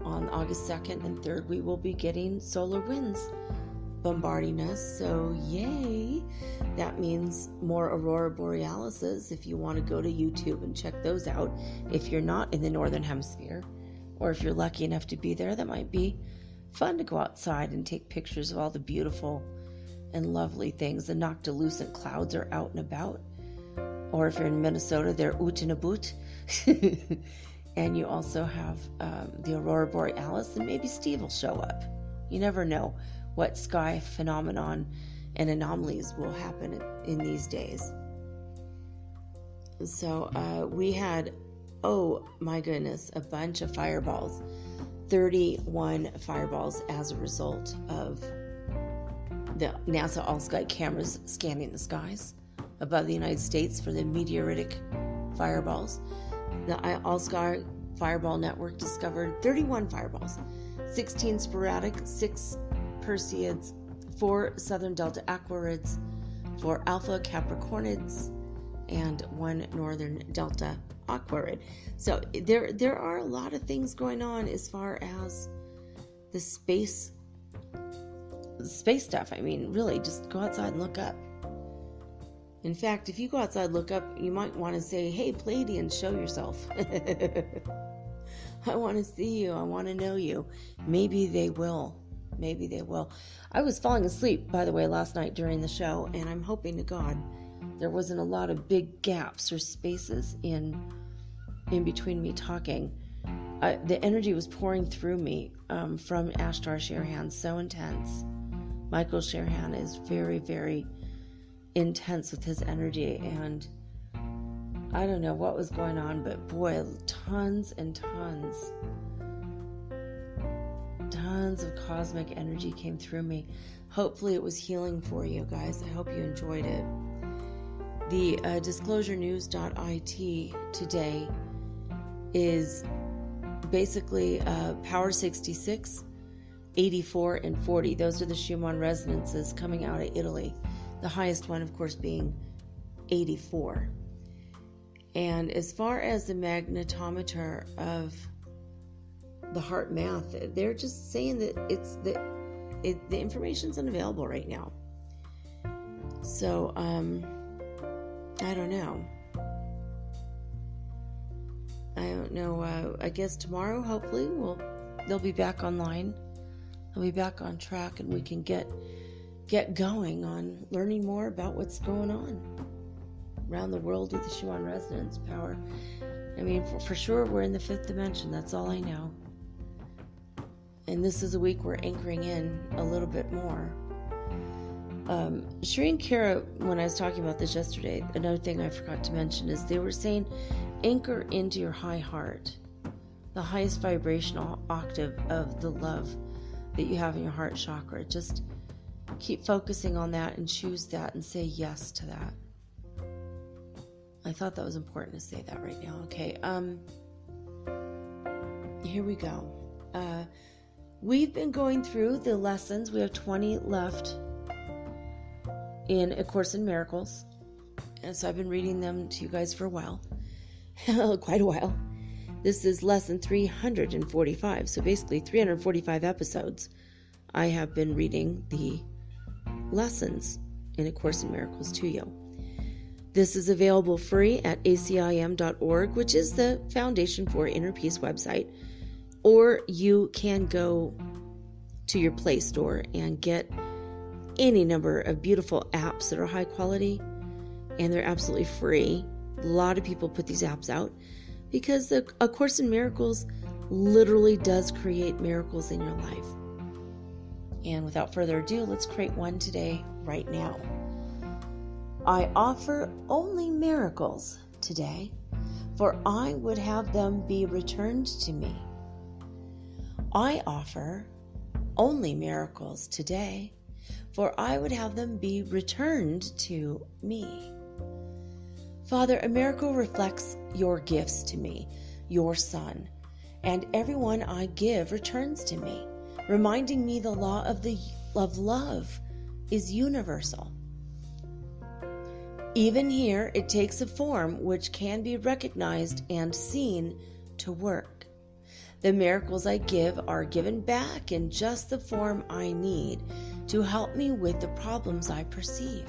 On August 2nd and 3rd, we will be getting solar winds bombarding us. So yay! That means more aurora borealises if you want to go to YouTube and check those out. If you're not in the northern hemisphere, or if you're lucky enough to be there, that might be fun to go outside and take pictures of all the beautiful and lovely things. The noctilucent clouds are out and about. Or if you're in Minnesota, they're oot and about. And you also have the aurora borealis, and maybe Steve will show up. You never know what sky phenomenon and anomalies will happen in these days. So we had, oh my goodness, a bunch of fireballs. 31 fireballs as a result of the NASA all-sky cameras scanning the skies above the United States for the meteoritic fireballs. The All-Sky Fireball Network discovered 31 fireballs, 16 sporadic, 6 Perseids, 4 Southern Delta Aquarids, 4 Alpha Capricornids, and 1 Northern Delta Aquarid. So there are a lot of things going on as far as the space stuff. I mean, really, just go outside and look up. In fact, if you go outside and look up, you might want to say, hey, Pleiadians, show yourself. I want to see you. I want to know you. Maybe they will. Maybe they will. I was falling asleep, by the way, last night during the show, and I'm hoping to God there wasn't a lot of big gaps or spaces in between me talking. The energy was pouring through me from Ashtar Sherhan, so intense. Michael Sherhan is very, very intense with his energy, and I don't know what was going on, but boy, tons and tons of cosmic energy came through me. Hopefully it was healing for you guys. I hope you enjoyed it. The disclosurenews.it today is basically power 66, 84, and 40. Those are the Schumann Resonances coming out of Italy. The highest one, of course, being 84. And as far as the magnetometer of the heart math, they're just saying that the information's unavailable right now. So, I don't know. I guess tomorrow, hopefully, they'll be back online. They'll be back on track, and we can get going on learning more about what's going on around the world with the Schumann Resonance power. I mean, for sure, we're in the 5th dimension. That's all I know. And this is a week we're anchoring in a little bit more. Sheree and Kara, when I was talking about this yesterday, another thing I forgot to mention is they were saying anchor into your high heart, the highest vibrational octave of the love that you have in your heart chakra. Just keep focusing on that and choose that and say yes to that. I thought that was important to say that right now. Okay, here we go. We've been going through the lessons. We have 20 left in A Course in Miracles. And so I've been reading them to you guys for a while. Quite a while. This is lesson 345. So basically 345 episodes. I have been reading the lessons in A Course in Miracles to you. This is available free at acim.org, which is the Foundation for Inner Peace website. Or you can go to your Play Store and get any number of beautiful apps that are high quality, and they're absolutely free. A lot of people put these apps out because A Course in Miracles literally does create miracles in your life. And without further ado, let's create one today, right now. I offer only miracles today, for I would have them be returned to me. I offer only miracles today, for I would have them be returned to me. Father, a miracle reflects your gifts to me, your Son, and everyone I give returns to me, reminding me the law of love is universal. Even here, it takes a form which can be recognized and seen to work. The miracles I give are given back in just the form I need to help me with the problems I perceive.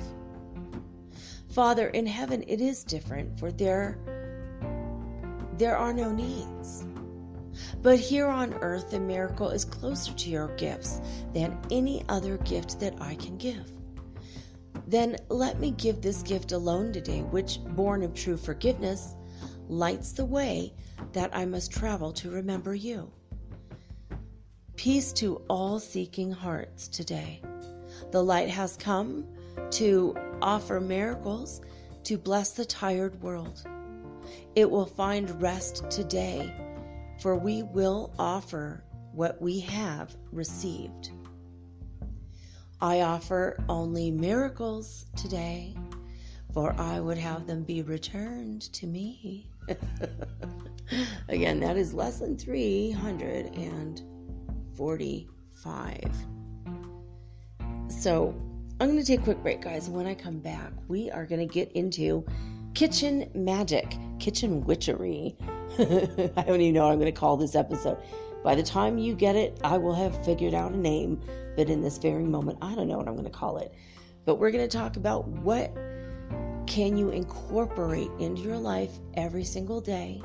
Father, in heaven it is different, for there are no needs. But here on earth, the miracle is closer to your gifts than any other gift that I can give. Then let me give this gift alone today, which, born of true forgiveness, lights the way that I must travel to remember you. Peace to all seeking hearts today. The light has come to offer miracles to bless the tired world. It will find rest today, for we will offer what we have received. I offer only miracles today, for I would have them be returned to me. Again, that is lesson 345. So I'm going to take a quick break, guys. And when I come back, we are going to get into kitchen magic, kitchen witchery. I don't even know what I'm going to call this episode. By the time you get it, I will have figured out a name. But in this very moment, I don't know what I'm going to call it. But we're going to talk about what can you incorporate into your life every single day.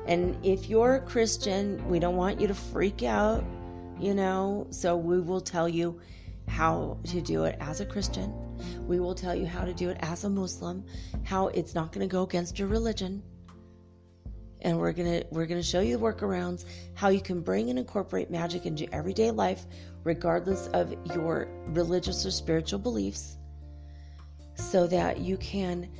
And if you're a Christian, we don't want you to freak out, so we will tell you how to do it as a Christian. We will tell you how to do it as a Muslim, how it's not going to go against your religion. And we're gonna show you the workarounds, how you can bring and incorporate magic into everyday life, regardless of your religious or spiritual beliefs, so that you can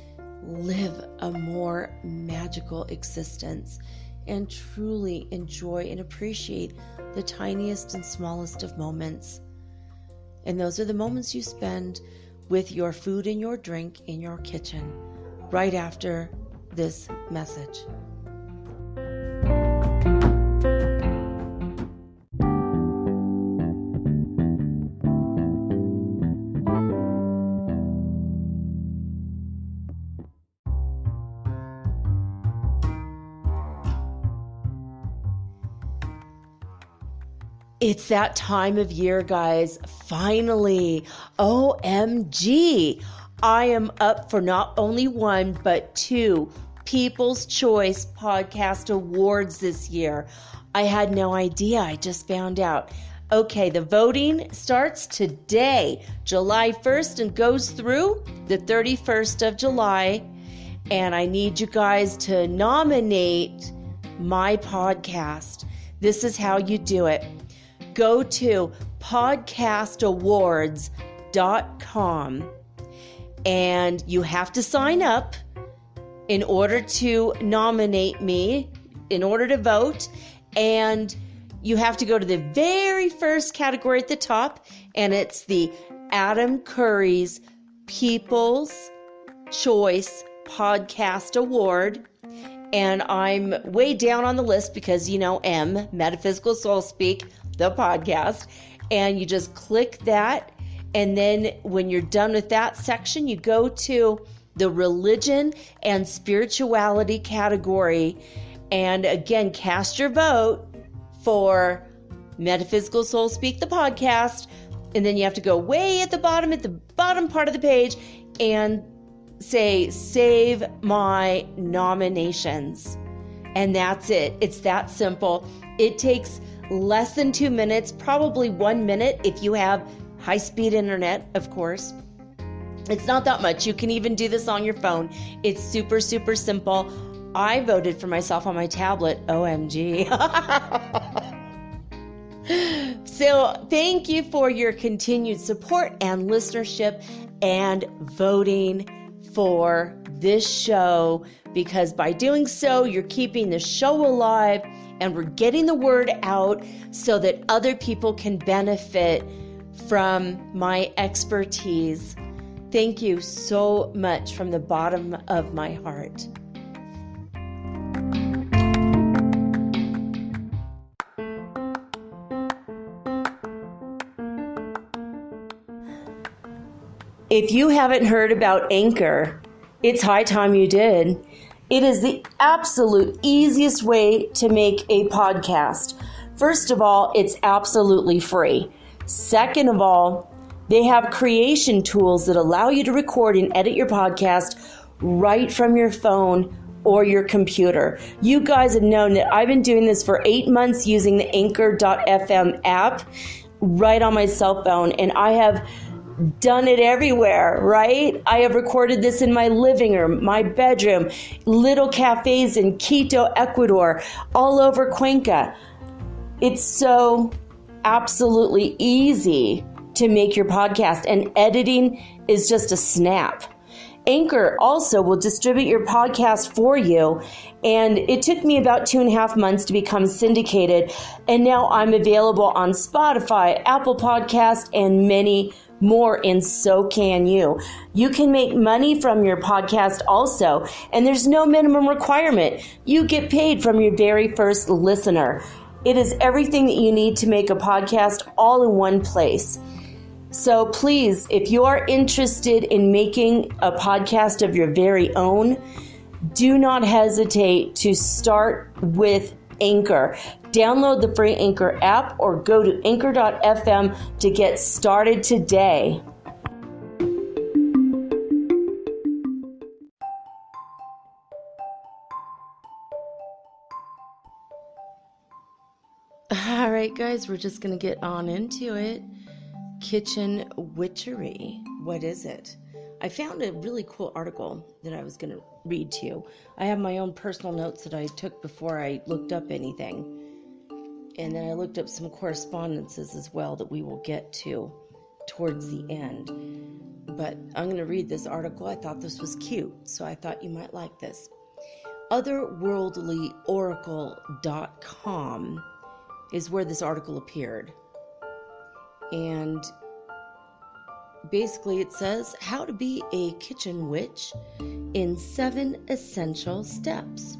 live a more magical existence and truly enjoy and appreciate the tiniest and smallest of moments. And those are the moments you spend with your food and your drink in your kitchen, right after this message. It's that time of year, guys. Finally. OMG. I am up for not only one, but 2 People's Choice Podcast Awards this year. I had no idea. I just found out. Okay, the voting starts today, July 1st, and goes through the 31st of July. And I need you guys to nominate my podcast. This is how you do it. Go to podcastawards.com and you have to sign up in order to nominate me, in order to vote. And you have to go to the very first category at the top, and it's the Adam Curry's People's Choice Podcast Award. And I'm way down on the list because, M, Metaphysical Soul Speak, the podcast, and you just click that, and then when you're done with that section, you go to the religion and spirituality category, and again, cast your vote for Metaphysical Soul Speak, the podcast, and then you have to go way at the bottom part of the page and say, save my nominations. And that's it. It's that simple. It takes less than 2 minutes, probably 1 minute if you have high-speed internet, of course. It's not that much. You can even do this on your phone. It's super, super simple. I voted for myself on my tablet. OMG. So thank you for your continued support and listenership and voting for this show, because by doing so, you're keeping the show alive and we're getting the word out so that other people can benefit from my expertise. Thank you so much from the bottom of my heart. If you haven't heard about Anchor, it's high time you did. It is the absolute easiest way to make a podcast. First of all, it's absolutely free. Second of all, they have creation tools that allow you to record and edit your podcast right from your phone or your computer. You guys have known that I've been doing this for 8 months using the Anchor.fm app right on my cell phone, and I have done it everywhere, right? I have recorded this in my living room, my bedroom, little cafes in Quito, Ecuador, all over Cuenca. It's so absolutely easy to make your podcast, and editing is just a snap. Anchor also will distribute your podcast for you, and it took me about 2.5 months to become syndicated, and now I'm available on Spotify, Apple Podcast, and many more, and so can you. You can make money from your podcast also, and there's no minimum requirement. You get paid from your very first listener. It is everything that you need to make a podcast all in one place. So please, if you are interested in making a podcast of your very own, do not hesitate to start with Anchor. Download the free Anchor app or go to anchor.fm to get started today. All right, guys, we're just going to get on into it. Kitchen witchery. What is it? I found a really cool article that I was going to read to you. I have my own personal notes that I took before I looked up anything. And then I looked up some correspondences as well that we will get to towards the end. But I'm going to read this article. I thought this was cute, so I thought you might like this. Otherworldlyoracle.com is where this article appeared. And basically it says how to be a kitchen witch in 7 essential steps.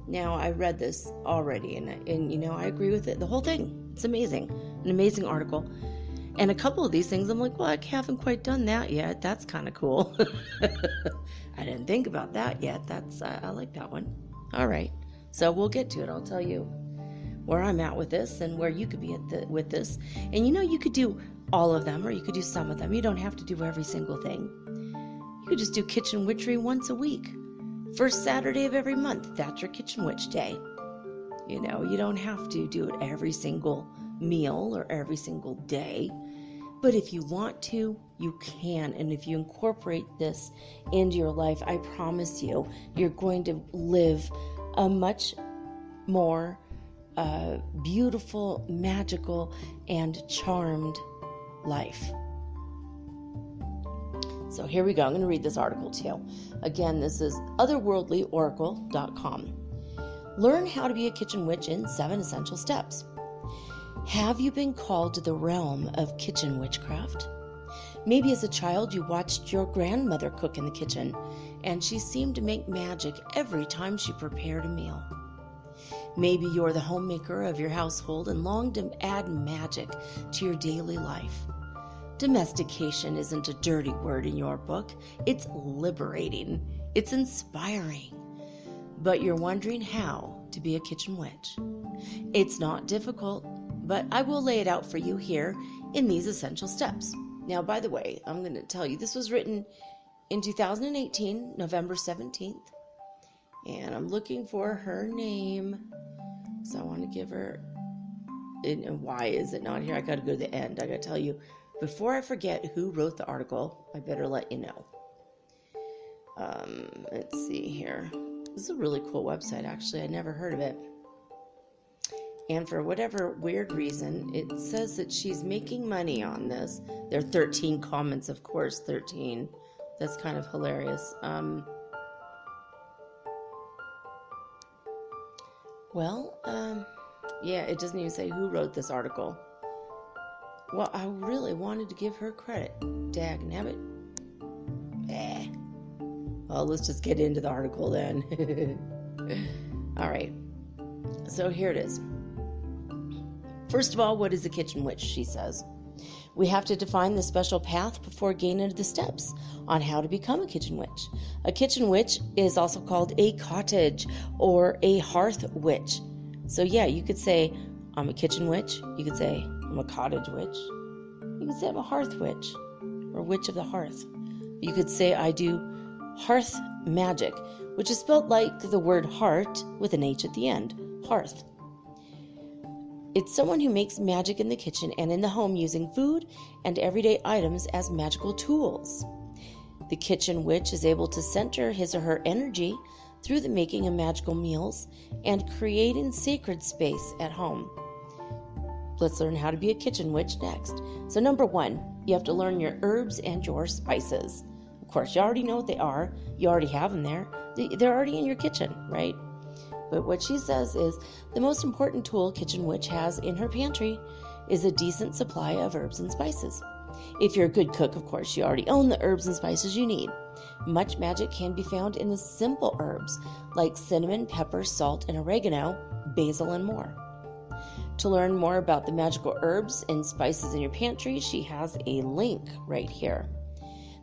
Now, I read this already, and you know, I agree with it. The whole thing. It's amazing. An amazing article. And a couple of these things, I'm like, well, I haven't quite done that yet. That's kind of cool. I didn't think about that yet. I like that one. All right. So we'll get to it. I'll tell you where I'm at with this and where you could be with this. And you know, you could do all of them or you could do some of them. You don't have to do every single thing. You could just do kitchen witchery once a week. First Saturday of every month, that's your kitchen witch day. You know, you don't have to do it every single meal or every single day. But if you want to, you can. And if you incorporate this into your life, I promise you, you're going to live a much more beautiful, magical, and charmed life. So here we go. I'm going to read this article to you. Again, this is otherworldlyoracle.com. Learn how to be a kitchen witch in 7 essential steps. Have you been called to the realm of kitchen witchcraft? Maybe as a child you watched your grandmother cook in the kitchen, and she seemed to make magic every time she prepared a meal. Maybe you're the homemaker of your household and long to add magic to your daily life. Domestication isn't a dirty word in your book. It's liberating. It's inspiring. But you're wondering how to be a kitchen witch. It's not difficult, but I will lay it out for you here in these essential steps. Now, by the way, I'm going to tell you, this was written in 2018, November 17th. And I'm looking for her name. So I want to give her... And why is it not here? I got to go to the end. I got to tell you, before I forget who wrote the article, I better let you know. Let's see here. This is a really cool website, actually. I never heard of it. And for whatever weird reason, it says that she's making money on this. There are 13 comments, of course, 13. That's kind of hilarious. Yeah, it doesn't even say who wrote this article. Well, I really wanted to give her credit. Dagnabbit. Well, let's just get into the article then. All right. So here it is. First of all, what is a kitchen witch, she says. We have to define the special path before getting into the steps on how to become a kitchen witch. A kitchen witch is also called a cottage or a hearth witch. So yeah, you could say, I'm a kitchen witch. You could say, I'm a cottage witch. You could say, I'm a hearth witch or witch of the hearth. You could say, I do hearth magic, which is spelled like the word heart with an H at the end, hearth. It's someone who makes magic in the kitchen and in the home using food and everyday items as magical tools. The kitchen witch is able to center his or her energy through the making of magical meals and creating sacred space at home. Let's learn how to be a kitchen witch next. So number 1, you have to learn your herbs and your spices. Of course, you already know what they are. You already have them there. They're already in your kitchen, right? But what she says is the most important tool a kitchen witch has in her pantry is a decent supply of herbs and spices. If you're a good cook, of course, you already own the herbs and spices you need. Much magic can be found in the simple herbs like cinnamon, pepper, salt, and oregano, basil, and more. To learn more about the magical herbs and spices in your pantry, she has a link right here.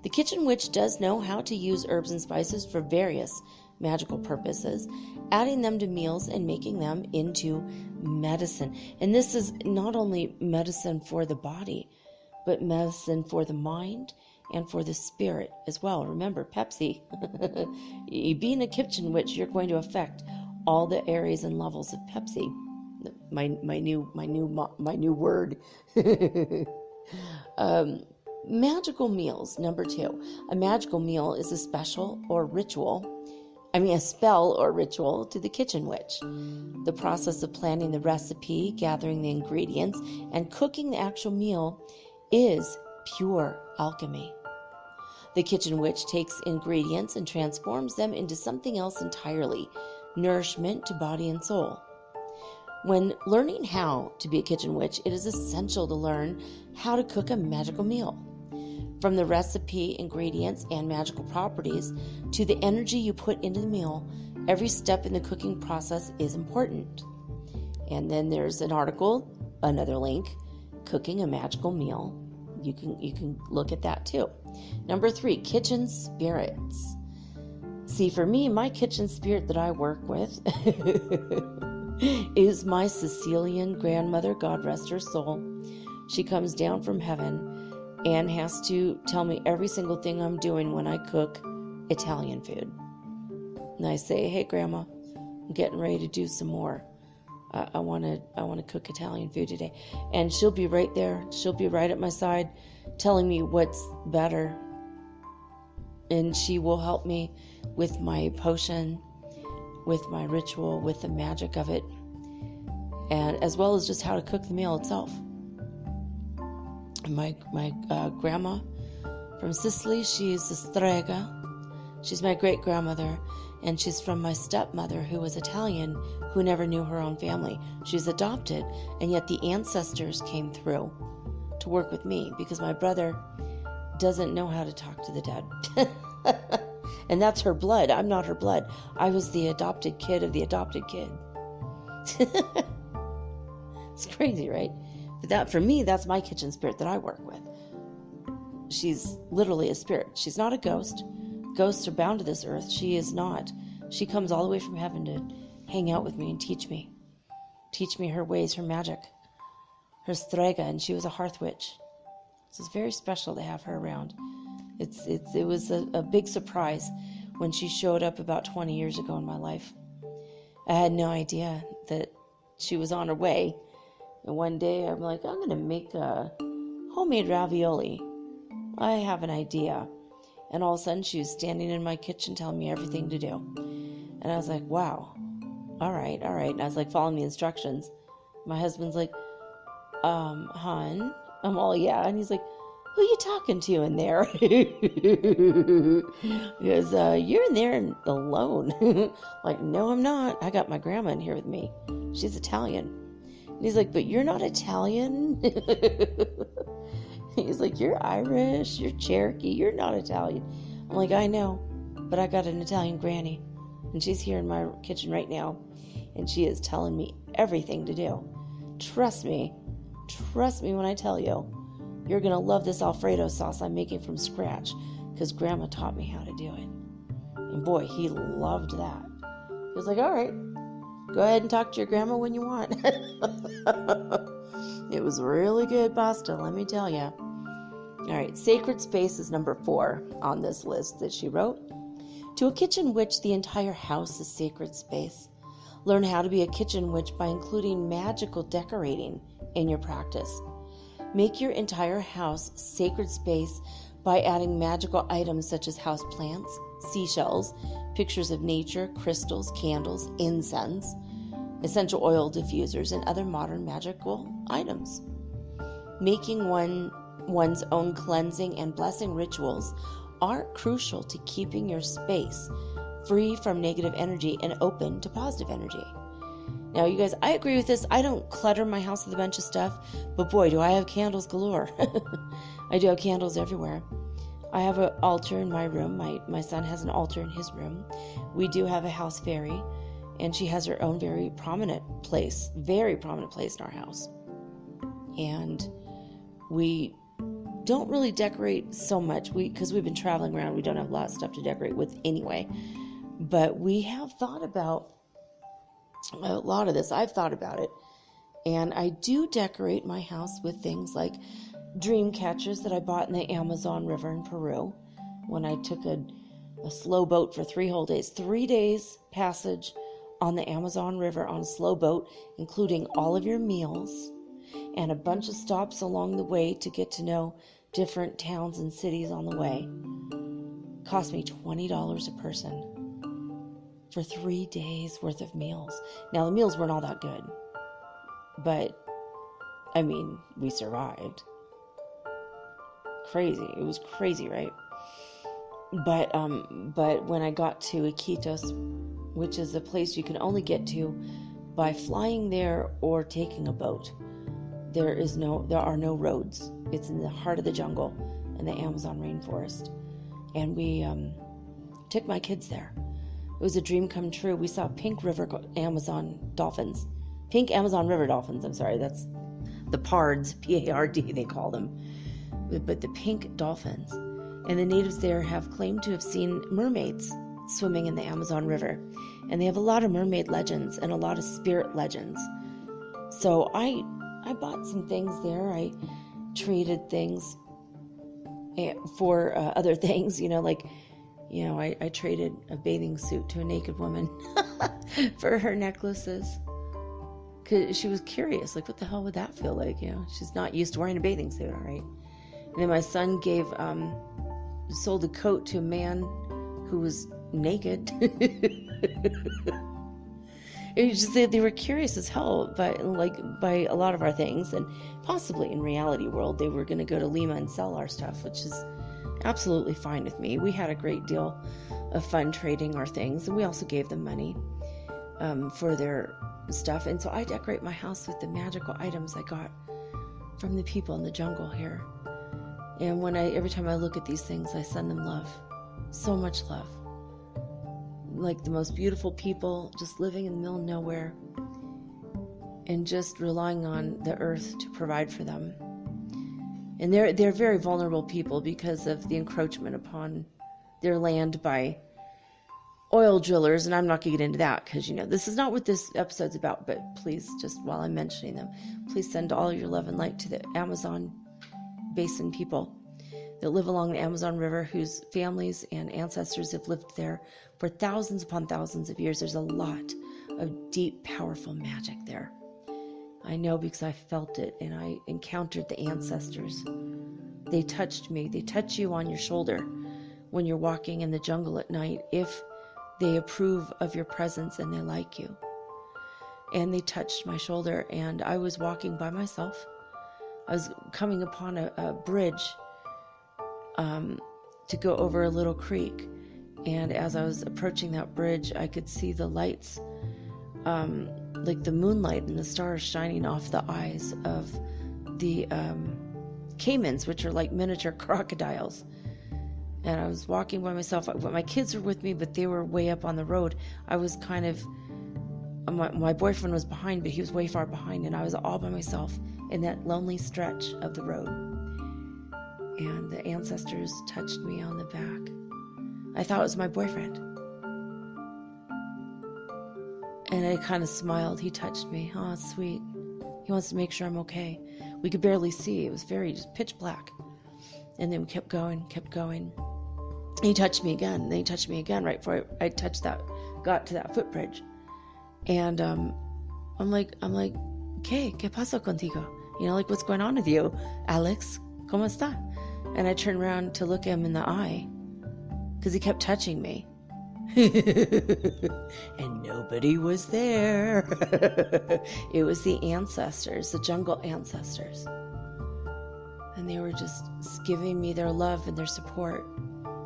The kitchen witch does know how to use herbs and spices for various magical purposes, adding them to meals and making them into medicine. And this is not only medicine for the body, but medicine for the mind and for the spirit as well. Remember, Pepsi. Being a kitchen witch, you're going to affect all the areas and levels of Pepsi. My new word. Magical meals, number 2. A magical meal is a spell or ritual to the kitchen witch. The process of planning the recipe, gathering the ingredients, and cooking the actual meal is pure alchemy. The kitchen witch takes ingredients and transforms them into something else entirely, nourishment to body and soul. When learning how to be a kitchen witch, it is essential to learn how to cook a magical meal. From the recipe, ingredients, and magical properties to the energy you put into the meal, every step in the cooking process is important. And then there's an article, another link, Cooking a Magical Meal. You can look at that too. Number 3, kitchen spirits. See, for me, my kitchen spirit that I work with is my Sicilian grandmother, God rest her soul. She comes down from heaven and has to tell me every single thing I'm doing when I cook Italian food. And I say, hey, Grandma, I'm getting ready to do some more. I want to cook Italian food today. And she'll be right there. She'll be right at my side telling me what's better. And she will help me with my potion, with my ritual, with the magic of it, and as well as just how to cook the meal itself. My grandma from Sicily, she's a strega. She's my great-grandmother, and she's from my stepmother, who was Italian, who never knew her own family. She's adopted, and yet the ancestors came through to work with me because my brother doesn't know how to talk to the dead. And that's her blood. I'm not her blood. I was the adopted kid of the adopted kid. It's crazy, right? But that, for me, that's my kitchen spirit that I work with. She's literally a spirit. She's not a ghost. Ghosts are bound to this earth. She is not. She comes all the way from heaven to hang out with me and teach me. Teach me her ways, her magic, her strega, and she was a hearth witch. So it's very special to have her around. It was a big surprise when she showed up about 20 years ago in my life. I had no idea that she was on her way. And one day I'm like, I'm going to make a homemade ravioli. I have an idea. And all of a sudden she was standing in my kitchen telling me everything to do. And I was like, wow. All right. And I was like following the instructions. My husband's like, hon? I'm all, yeah. And he's like, who you talking to in there? Because you're in there alone. Like, no, I'm not. I got my grandma in here with me. She's Italian. And he's like, but you're not Italian? He's like, you're Irish, you're Cherokee, you're not Italian. I'm like, I know, but I got an Italian granny. And she's here in my kitchen right now. And she is telling me everything to do. Trust me when I tell you. You're going to love this Alfredo sauce I'm making from scratch because Grandma taught me how to do it. And boy, he loved that. He was like, all right, go ahead and talk to your grandma when you want. It was really good pasta, let me tell you. All right, sacred space is number 4 on this list that she wrote. To a kitchen witch, the entire house is sacred space. Learn how to be a kitchen witch by including magical decorating in your practice. Make your entire house sacred space by adding magical items such as house plants, seashells, pictures of nature, crystals, candles, incense, essential oil diffusers, and other modern magical items. Making one's own cleansing and blessing rituals are crucial to keeping your space free from negative energy and open to positive energy. Now, you guys, I agree with this. I don't clutter my house with a bunch of stuff, but boy, do I have candles galore. I do have candles everywhere. I have an altar in my room. My son has an altar in his room. We do have a house fairy, and she has her own very prominent place in our house. And we don't really decorate so much because we've been traveling around. We don't have a lot of stuff to decorate with anyway. But we have thought about a lot of this. I've thought about it. And I do decorate my house with things like dream catchers that I bought in the Amazon River in Peru when I took a slow boat for 3 whole days. 3 days passage on the Amazon River on a slow boat, including all of your meals and a bunch of stops along the way to get to know different towns and cities on the way. Cost me $20 a person for 3 days worth of meals. Now, the meals weren't all that good, but I mean, we survived. Crazy. It was crazy, right? But when I got to Iquitos, which is a place you can only get to by flying there or taking a boat, there are no roads. It's in the heart of the jungle in the Amazon rainforest. And we took my kids there. It was a dream come true. We saw pink Amazon River dolphins. I'm sorry, that's the pards, P-A-R-D, they call them. But the pink dolphins. And the natives there have claimed to have seen mermaids swimming in the Amazon River. And they have a lot of mermaid legends and a lot of spirit legends. So I bought some things there. I traded things for other things, I traded a bathing suit to a naked woman for her necklaces. Because she was curious, like, what the hell would that feel like? She's not used to wearing a bathing suit, all right? And then my son sold a coat to a man who was naked. And just they were curious as hell by a lot of our things, and possibly in reality world they were going to go to Lima and sell our stuff, which is absolutely fine with me. We had a great deal of fun trading our things, and we also gave them money for their stuff. And so I decorate my house with the magical items I got from the people in the jungle here. And every time I look at these things, I send them love, so much love. Like the most beautiful people, just living in the middle of nowhere and just relying on the earth to provide for them. And they're very vulnerable people because of the encroachment upon their land by oil drillers. And I'm not going to get into that because, this is not what this episode's about. But please, just while I'm mentioning them, please send all your love and light to the Amazon basin people. that live along the Amazon River, whose families and ancestors have lived there for thousands upon thousands of years. There's a lot of deep, powerful magic there. I know because I felt it, and I encountered the ancestors. They touched me. They touch you on your shoulder when you're walking in the jungle at night, if they approve of your presence and they like you. And they touched my shoulder, and I was walking by myself. I was coming upon a bridge to go over a little creek. And as I was approaching that bridge, I could see the lights, like the moonlight and the stars shining off the eyes of the caimans, which are like miniature crocodiles. And I was walking by myself. My kids were with me, but they were way up on the road. I was kind of, my boyfriend was behind, but he was way far behind, and I was all by myself in that lonely stretch of the road. And the ancestors touched me on the back. I thought it was my boyfriend. And I kind of smiled. He touched me. Oh, it's sweet. He wants to make sure I'm okay. We could barely see. It was very just pitch black. And then we kept going. And he touched me again. And then he touched me again right before I got to that footbridge. And I'm like, ¿Qué pasa contigo? You know, like, what's going on with you, Alex? ¿Cómo está? And I turned around to look him in the eye because he kept touching me. And nobody was there. It was the ancestors, the jungle ancestors. And they were just giving me their love and their support,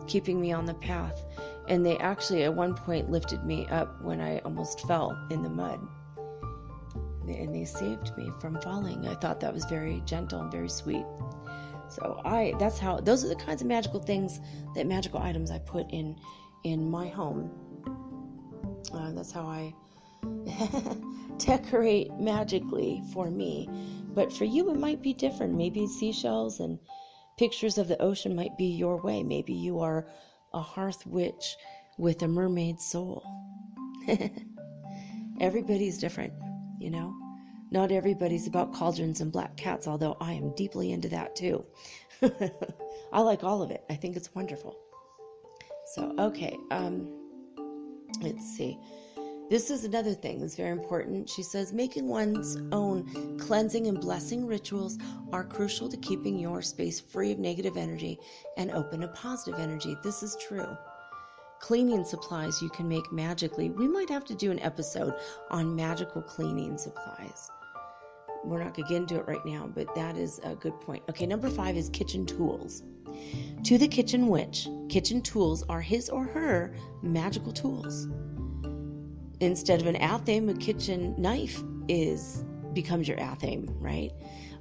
keeping me on the path. And they actually at one point lifted me up when I almost fell in the mud. And they saved me from falling. I thought that was very gentle and very sweet. So those are the kinds of magical things, that magical items I put in my home. That's how I decorate magically for me. But for you, it might be different. Maybe seashells and pictures of the ocean might be your way. Maybe you are a hearth witch with a mermaid soul. Everybody's different, you know. Not everybody's about cauldrons and black cats, although I am deeply into that too. I like all of it. I think it's wonderful. So, okay, let's see. This is another thing that's very important. She says, making one's own cleansing and blessing rituals are crucial to keeping your space free of negative energy and open to positive energy. This is true. Cleaning supplies you can make magically. We might have to do an episode on magical cleaning supplies. We're not going to get into it right now, but that is a good point. Okay, number 5 is kitchen tools. To the kitchen witch, kitchen tools are his or her magical tools. Instead of an athame, a kitchen knife becomes your athame, right?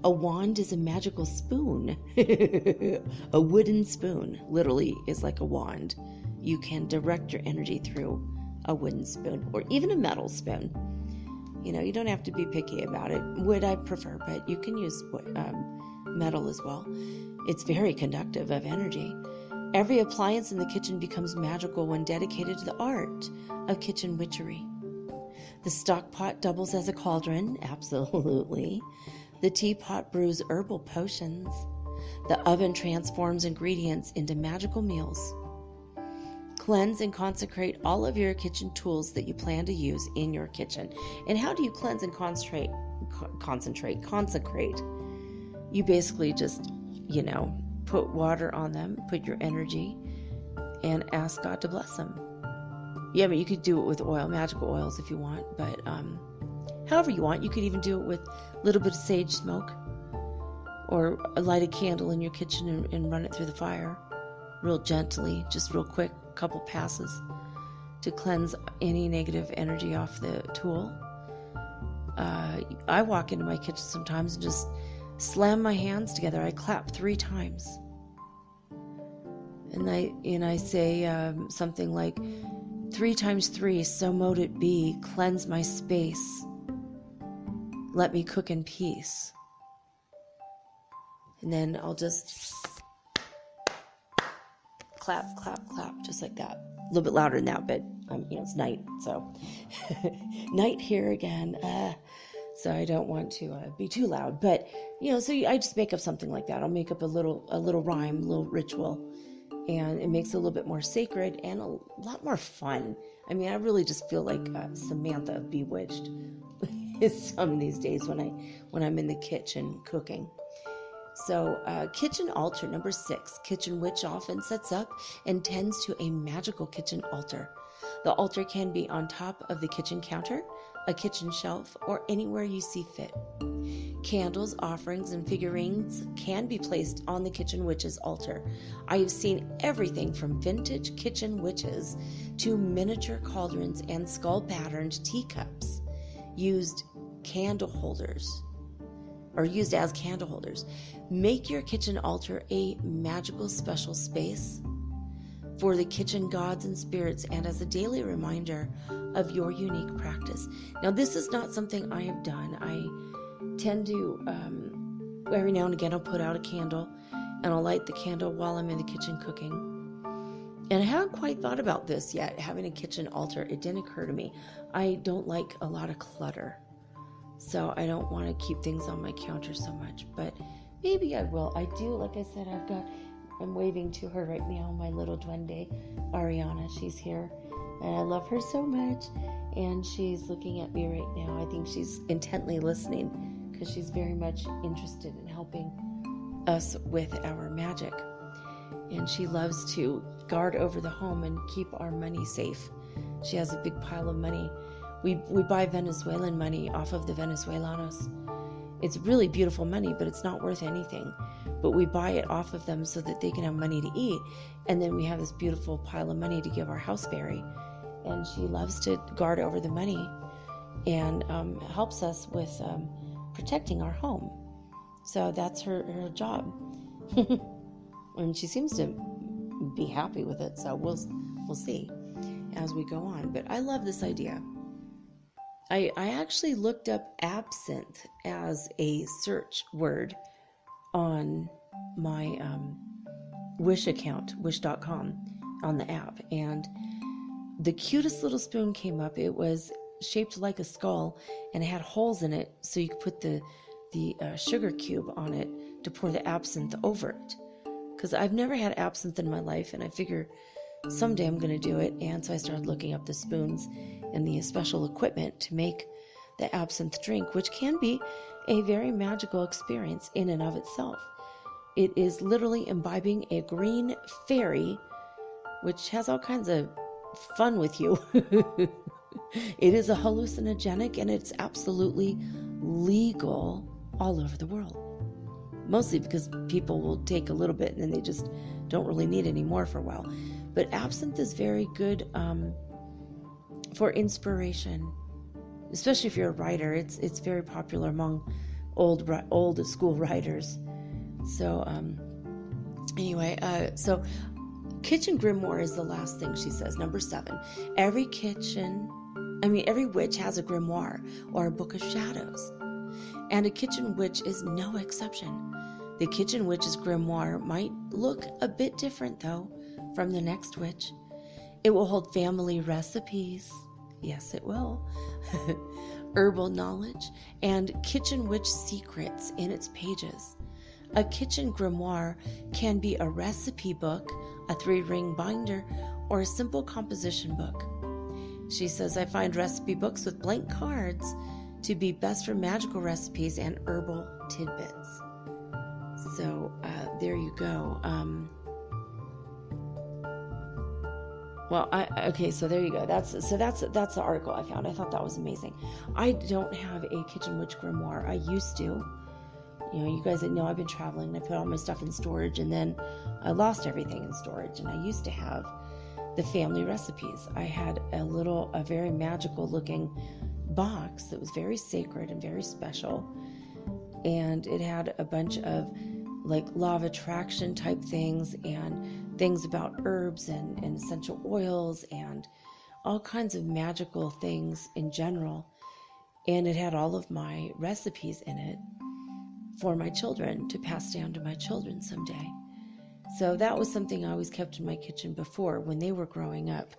A wand is a magical spoon. A wooden spoon literally is like a wand. You can direct your energy through a wooden spoon or even a metal spoon. You know, you don't have to be picky about it. Wood I prefer, but you can use metal as well. It's very conductive of energy. Every appliance in the kitchen becomes magical when dedicated to the art of kitchen witchery. The stock pot doubles as a cauldron, absolutely. The teapot brews herbal potions. The oven transforms ingredients into magical meals. Cleanse and consecrate all of your kitchen tools that you plan to use in your kitchen. And how do you cleanse and consecrate? You basically just, put water on them, put your energy, and ask God to bless them. Yeah, but you could do it with oil, magical oils if you want, but however you want. You could even do it with a little bit of sage smoke, or light a candle in your kitchen and run it through the fire real gently, just real quick, couple passes to cleanse any negative energy off the tool. I walk into my kitchen sometimes and just slam my hands together. I clap 3 times. And I say something like, 3 times 3, so mote it be, cleanse my space. Let me cook in peace. And then I'll just clap, clap, clap, just like that. A little bit louder than that, but it's night, so night here again. So I don't want to be too loud, but so I just make up something like that. I'll make up a little rhyme, a little ritual, and it makes it a little bit more sacred and a lot more fun. I mean, I really just feel like Samantha of Bewitched some of these days when I'm in the kitchen cooking. So kitchen altar, number 6. Kitchen witch often sets up and tends to a magical kitchen altar. The altar can be on top of the kitchen counter, a kitchen shelf, or anywhere you see fit. Candles, offerings, and figurines can be placed on the kitchen witch's altar. I have seen everything from vintage kitchen witches to miniature cauldrons and skull-patterned teacups used as candle holders. Make your kitchen altar a magical special space for the kitchen gods and spirits and as a daily reminder of your unique practice. Now, this is not something I have done. I tend to, every now and again, I'll put out a candle and I'll light the candle while I'm in the kitchen cooking. And I haven't quite thought about this yet, having a kitchen altar. It didn't occur to me. I don't like a lot of clutter, so I don't want to keep things on my counter so much, but maybe I will. I do, like I said, I'm waving to her right now, my little duende, Ariana. She's here, and I love her so much, and she's looking at me right now. I think she's intently listening because she's very much interested in helping us with our magic, and she loves to guard over the home and keep our money safe. She has a big pile of money. We buy Venezuelan money off of the Venezuelanos. It's really beautiful money, but it's not worth anything. But we buy it off of them so that they can have money to eat. And then we have this beautiful pile of money to give our house fairy. And she loves to guard over the money and helps us with protecting our home. So that's her job. And she seems to be happy with it. So we'll see as we go on. But I love this idea. I actually looked up absinthe as a search word on my Wish account, wish.com, on the app, and the cutest little spoon came up. It was shaped like a skull, and it had holes in it, so you could put the sugar cube on it to pour the absinthe over it. Because I've never had absinthe in my life, and I figure someday I'm going to do it, and so I started looking up the spoons and the special equipment to make the absinthe drink, which can be a very magical experience in and of itself. It is literally imbibing a green fairy, which has all kinds of fun with you. It is a hallucinogenic, and it's absolutely legal all over the world. Mostly because people will take a little bit and then they just don't really need any more for a while. But absinthe is very good for inspiration, especially if you're a writer. It's very popular among old school writers. So anyway, so kitchen grimoire is the last thing she says. Number 7, every witch has a grimoire or a book of shadows, and a kitchen witch is no exception. The kitchen witch's grimoire might look a bit different though from the next witch. It will hold family recipes. Yes, it will. Herbal knowledge and kitchen witch secrets in its pages. A kitchen grimoire can be a recipe book, a 3-ring binder, or a simple composition book. She says, I find recipe books with blank cards to be best for magical recipes and herbal tidbits. So there you go. So there you go. That's the article I found. I thought that was amazing. I don't have a kitchen witch grimoire. I used to. You guys know I've been traveling and I put all my stuff in storage, and then I lost everything in storage. And I used to have the family recipes. I had a very magical looking box that was very sacred and very special. And it had a bunch of like law of attraction type things and things about herbs and essential oils and all kinds of magical things in general. And it had all of my recipes in it for my children to pass down to my children someday. So that was something I always kept in my kitchen before when they were growing up.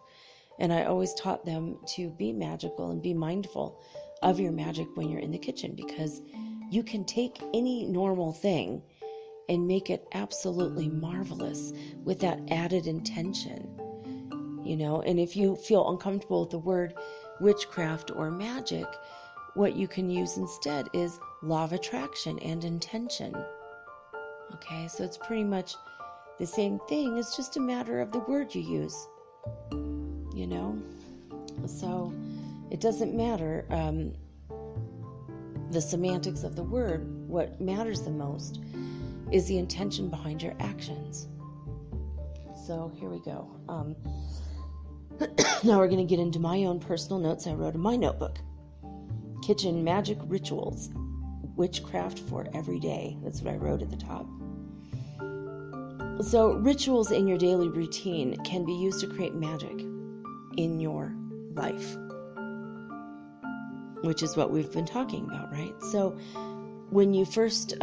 And I always taught them to be magical and be mindful of your magic when you're in the kitchen, because You can take any normal thing and make it absolutely marvelous with that added intention, and if you feel uncomfortable with the word witchcraft or magic, what you can use instead is law of attraction and intention. Okay, so it's pretty much the same thing. It's just a matter of the word you use, so it doesn't matter the semantics of the word. What matters the most is the intention behind your actions. So here we go. Now we're going to get into my own personal notes I wrote in my notebook. Kitchen magic rituals, witchcraft for every day. That's what I wrote at the top. So rituals in your daily routine can be used to create magic in your life, which is what we've been talking about, right? So when you first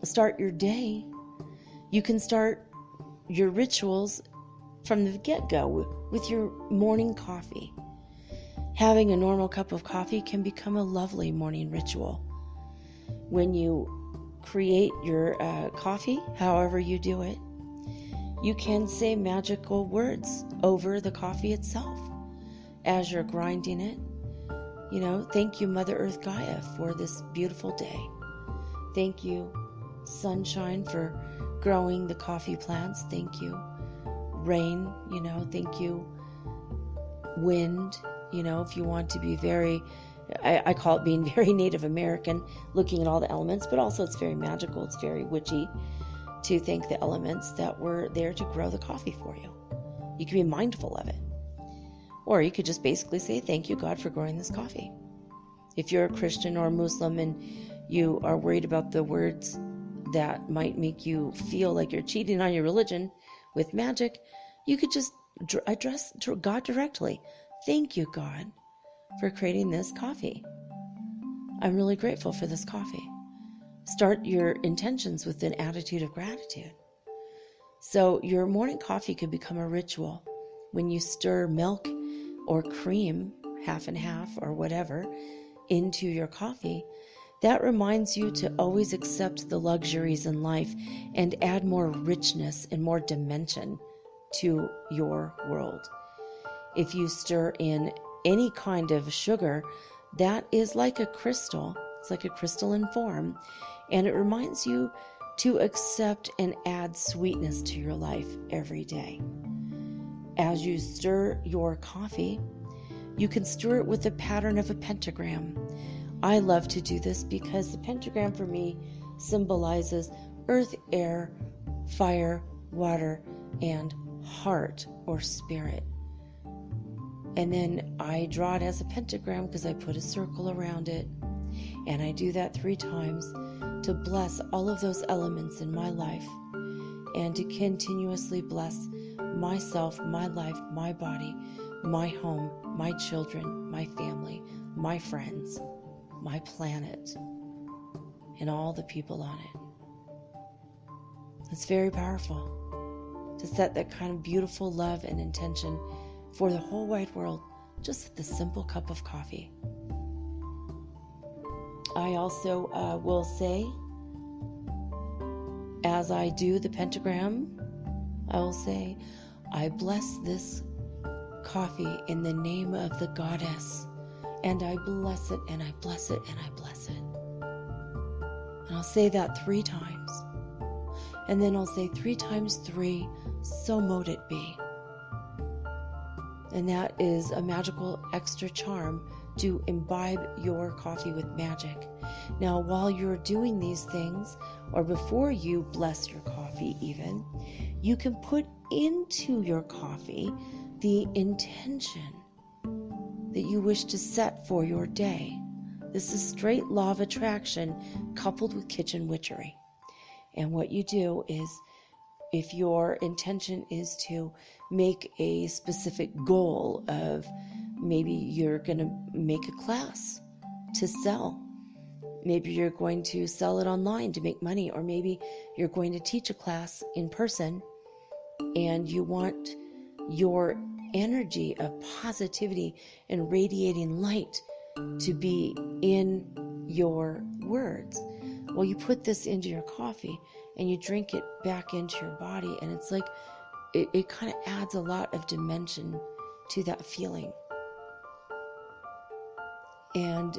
start your day, you can start your rituals from the get-go with your morning coffee. Having a normal cup of coffee can become a lovely morning ritual. When you create your coffee, however you do it, you can say magical words over the coffee itself as you're grinding it. Thank you, Mother Earth Gaia, for this beautiful day. Thank you, sunshine, for growing the coffee plants. Thank you, rain. Thank you, wind. If you want to be very, I call it being very Native American, looking at all the elements, but also it's very magical. It's very witchy to thank the elements that were there to grow the coffee for you. You can be mindful of it. Or you could just basically say, thank you, God, for growing this coffee. If you're a Christian or a Muslim and you are worried about the words that might make you feel like you're cheating on your religion with magic, you could just address God directly. Thank you, God, for creating this coffee. I'm really grateful for this coffee. Start your intentions with an attitude of gratitude. So your morning coffee could become a ritual. When you stir milk or cream, half and half or whatever, into your coffee, that reminds you to always accept the luxuries in life and add more richness and more dimension to your world. If you stir in any kind of sugar, that is like a crystal. It's like a crystalline form, and it reminds you to accept and add sweetness to your life every day. As you stir your coffee, you can stir it with the pattern of a pentagram. I love to do this because the pentagram for me symbolizes earth, air, fire, water, and heart or spirit. And then I draw it as a pentagram because I put a circle around it. And I do that 3 times to bless all of those elements in my life and to continuously bless myself, my life, my body, my home, my children, my family, my friends, my planet, and all the people on it. It's very powerful to set that kind of beautiful love and intention for the whole wide world just with a simple cup of coffee. I also will say, as I do the pentagram, I will say, I bless this coffee in the name of the goddess, and I bless it, and I bless it, and I bless it. And I'll say that 3 times. And then I'll say 3 times 3, so mote it be. And that is a magical extra charm to imbibe your coffee with magic. Now, while you're doing these things, or before you bless your coffee even, you can put into your coffee the intention that you wish to set for your day. This is straight law of attraction coupled with kitchen witchery. And what you do is, if your intention is to make a specific goal of maybe you're going to make a class to sell, maybe you're going to sell it online to make money, or maybe you're going to teach a class in person and you want your energy of positivity and radiating light to be in your words. Well, you put this into your coffee and you drink it back into your body, and it's like it kind of adds a lot of dimension to that feeling. And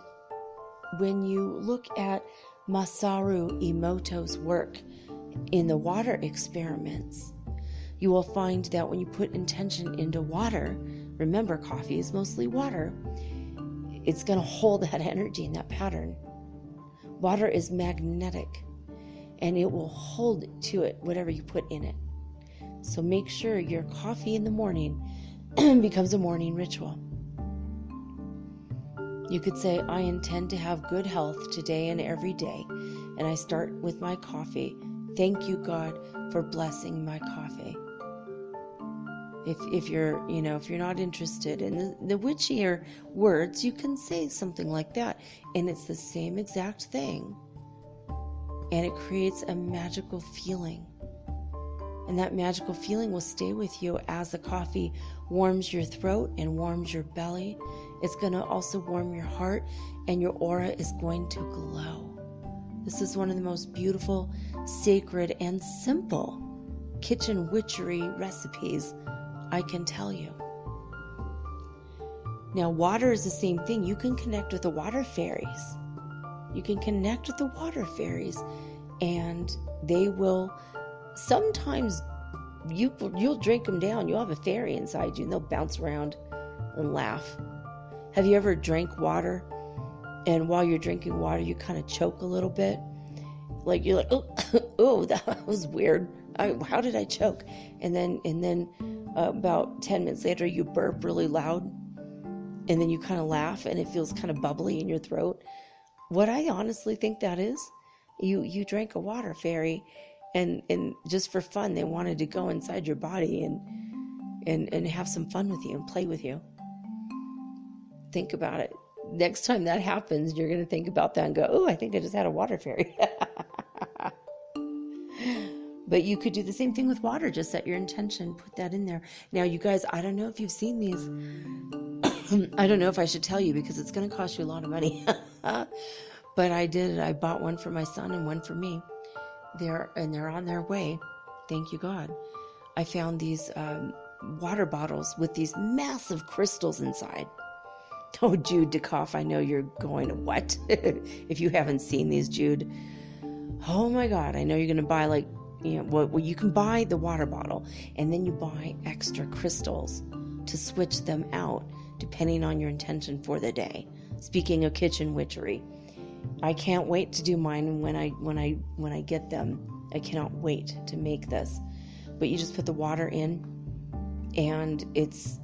when you look at Masaru Emoto's work in the water experiments, you will find that when you put intention into water, remember coffee is mostly water, it's going to hold that energy in that pattern. Water is magnetic, and it will hold to it whatever you put in it. So make sure your coffee in the morning becomes a morning ritual. You could say, I intend to have good health today and every day, and I start with my coffee. Thank you, God, for blessing my coffee. If you're not interested in the witchier words, you can say something like that, and it's the same exact thing, and it creates a magical feeling, and that magical feeling will stay with you as the coffee warms your throat and warms your belly. It's going to also warm your heart, and your aura is going to glow. This is one of the most beautiful, sacred, and simple kitchen witchery recipes I can tell you. Now, water is the same thing. You can connect with the water fairies. You can connect with the water fairies, and they will sometimes you'll drink them down. You'll have a fairy inside you, and they'll bounce around and laugh. Have you ever drank water, and while you're drinking water, you kind of choke a little bit? Like you're like, oh, that was weird. How did I choke? And then about 10 minutes later, you burp really loud, and then you kind of laugh, and it feels kind of bubbly in your throat. What I honestly think that is, you drank a water fairy, and just for fun, they wanted to go inside your body and have some fun with you and play with you. Think about it. Next time that happens, you're going to think about that and go, oh, I think I just had a water fairy. But you could do the same thing with water. Just set your intention, put that in there. Now, you guys, I don't know if you've seen these. I don't know if I should tell you because it's going to cost you a lot of money. But I did. I bought one for my son and one for me. They're on their way. Thank you, God. I found these water bottles with these massive crystals inside. Oh, Jude DeKoff, I know you're going, what? If you haven't seen these, Jude. Oh my God, I know you're going to buy well, you can buy the water bottle, and then you buy extra crystals to switch them out depending on your intention for the day. Speaking of kitchen witchery, I can't wait to do mine when I get them. I cannot wait to make this. But you just put the water in, and it's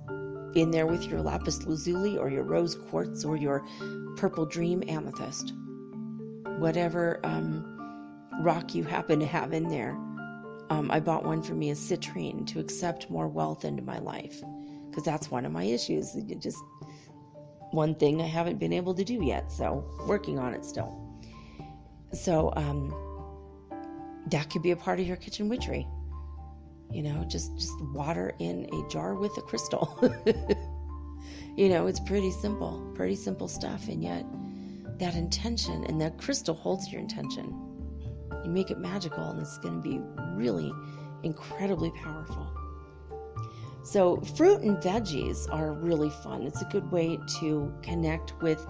in there with your lapis lazuli or your rose quartz or your purple dream amethyst. Whatever rock you happen to have in there. I bought one for me, a citrine, to accept more wealth into my life, because that's one of my issues. Just one thing I haven't been able to do yet, so working on it still. So that could be a part of your kitchen witchery. Just water in a jar with a crystal. It's pretty simple stuff, and yet that intention, and that crystal holds your intention. You make it magical, and it's going to be really incredibly powerful. So fruit and veggies are really fun. It's a good way to connect with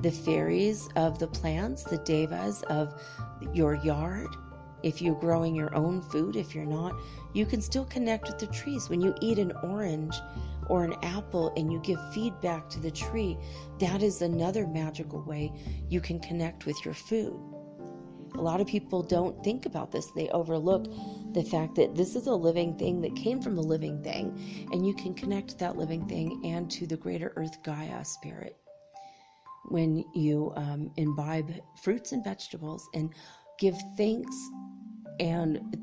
the fairies of the plants, the devas of your yard. If you're growing your own food, if you're not, you can still connect with the trees. When you eat an orange or an apple and you give feedback to the tree, that is another magical way you can connect with your food. A lot of people don't think about this. They overlook the fact that this is a living thing that came from the living thing, and you can connect to that living thing and to the greater Earth Gaia spirit when you imbibe fruits and vegetables and give thanks, and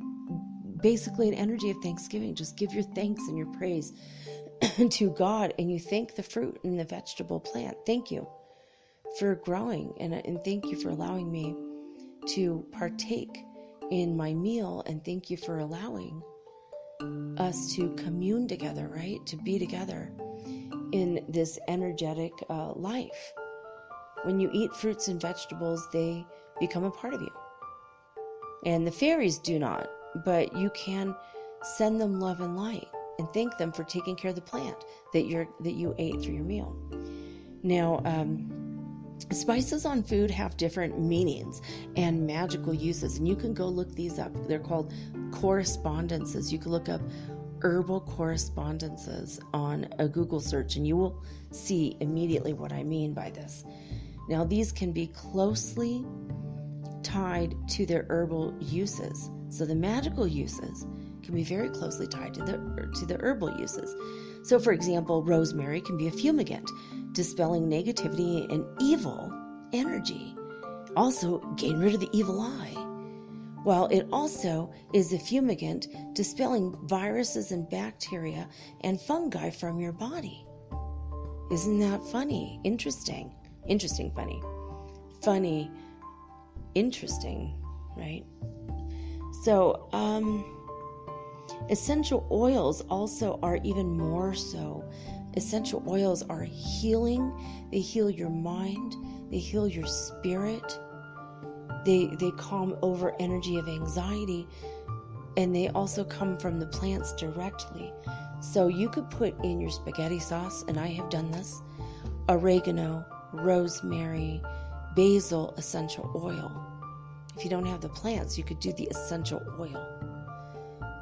basically an energy of thanksgiving. Just give your thanks and your praise to God, and you thank the fruit and the vegetable plant. Thank you for growing, and thank you for allowing me to partake in my meal, and thank you for allowing us to commune together, right? To be together in this energetic life. when you eat fruits and vegetables, they become a part of you. And the fairies do not, but you can send them love and light and thank them for taking care of the plant that you ate for your meal. Now, spices on food have different meanings and magical uses, and you can go look these up. They're called correspondences. You can look up herbal correspondences on a Google search, and you will see immediately what I mean by this. Now, these can be closely tied to their herbal uses. So the magical uses can be very closely tied to the herbal uses. So, for example, rosemary can be a fumigant, dispelling negativity and evil energy. Also, gain rid of the evil eye. While it also is a fumigant, dispelling viruses and bacteria and fungi from your body. Isn't that funny? Interesting. Interesting, funny. Funny, interesting, right? So, essential oils also are even more so. Essential oils are healing. They heal your mind. They heal your spirit. They calm over energy of anxiety. And they also come from the plants directly. So you could put in your spaghetti sauce, and I have done this, oregano, rosemary, basil essential oil. If you don't have the plants, you could do the essential oil.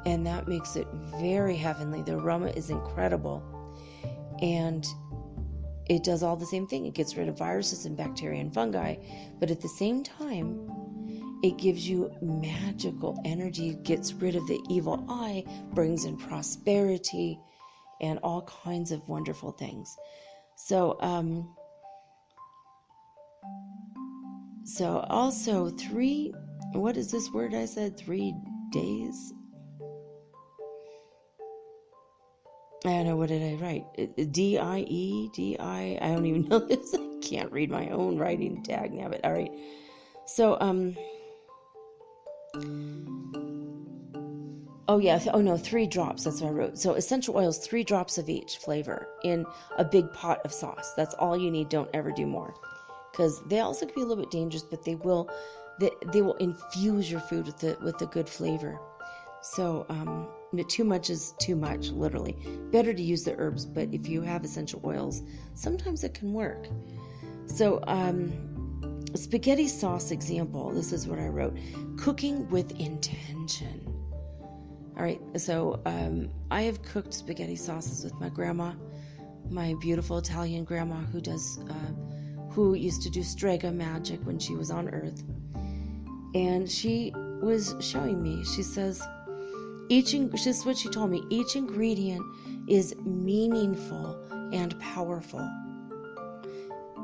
And that makes it very heavenly. The aroma is incredible. And it does all the same thing. It gets rid of viruses and bacteria and fungi. But at the same time, it gives you magical energy, gets rid of the evil eye, brings in prosperity, and all kinds of wonderful things. So also what is this word I said? 3 days? I don't know, what did I write? D-I-E? I don't even know this. I can't read my own writing, tag nabbit. All right. So, 3 drops. That's what I wrote. So essential oils, 3 drops of each flavor in a big pot of sauce. That's all you need. Don't ever do more. Because they also can be a little bit dangerous, but they will infuse your food with the good flavor. So, too much is too much, literally. Better to use the herbs, but if you have essential oils, sometimes it can work. So, spaghetti sauce example, this is what I wrote. Cooking with intention. All right, so I have cooked spaghetti sauces with my grandma, my beautiful Italian grandma who used to do strega magic when she was on Earth. And she was showing me, she says, this is what she told me, each ingredient is meaningful and powerful.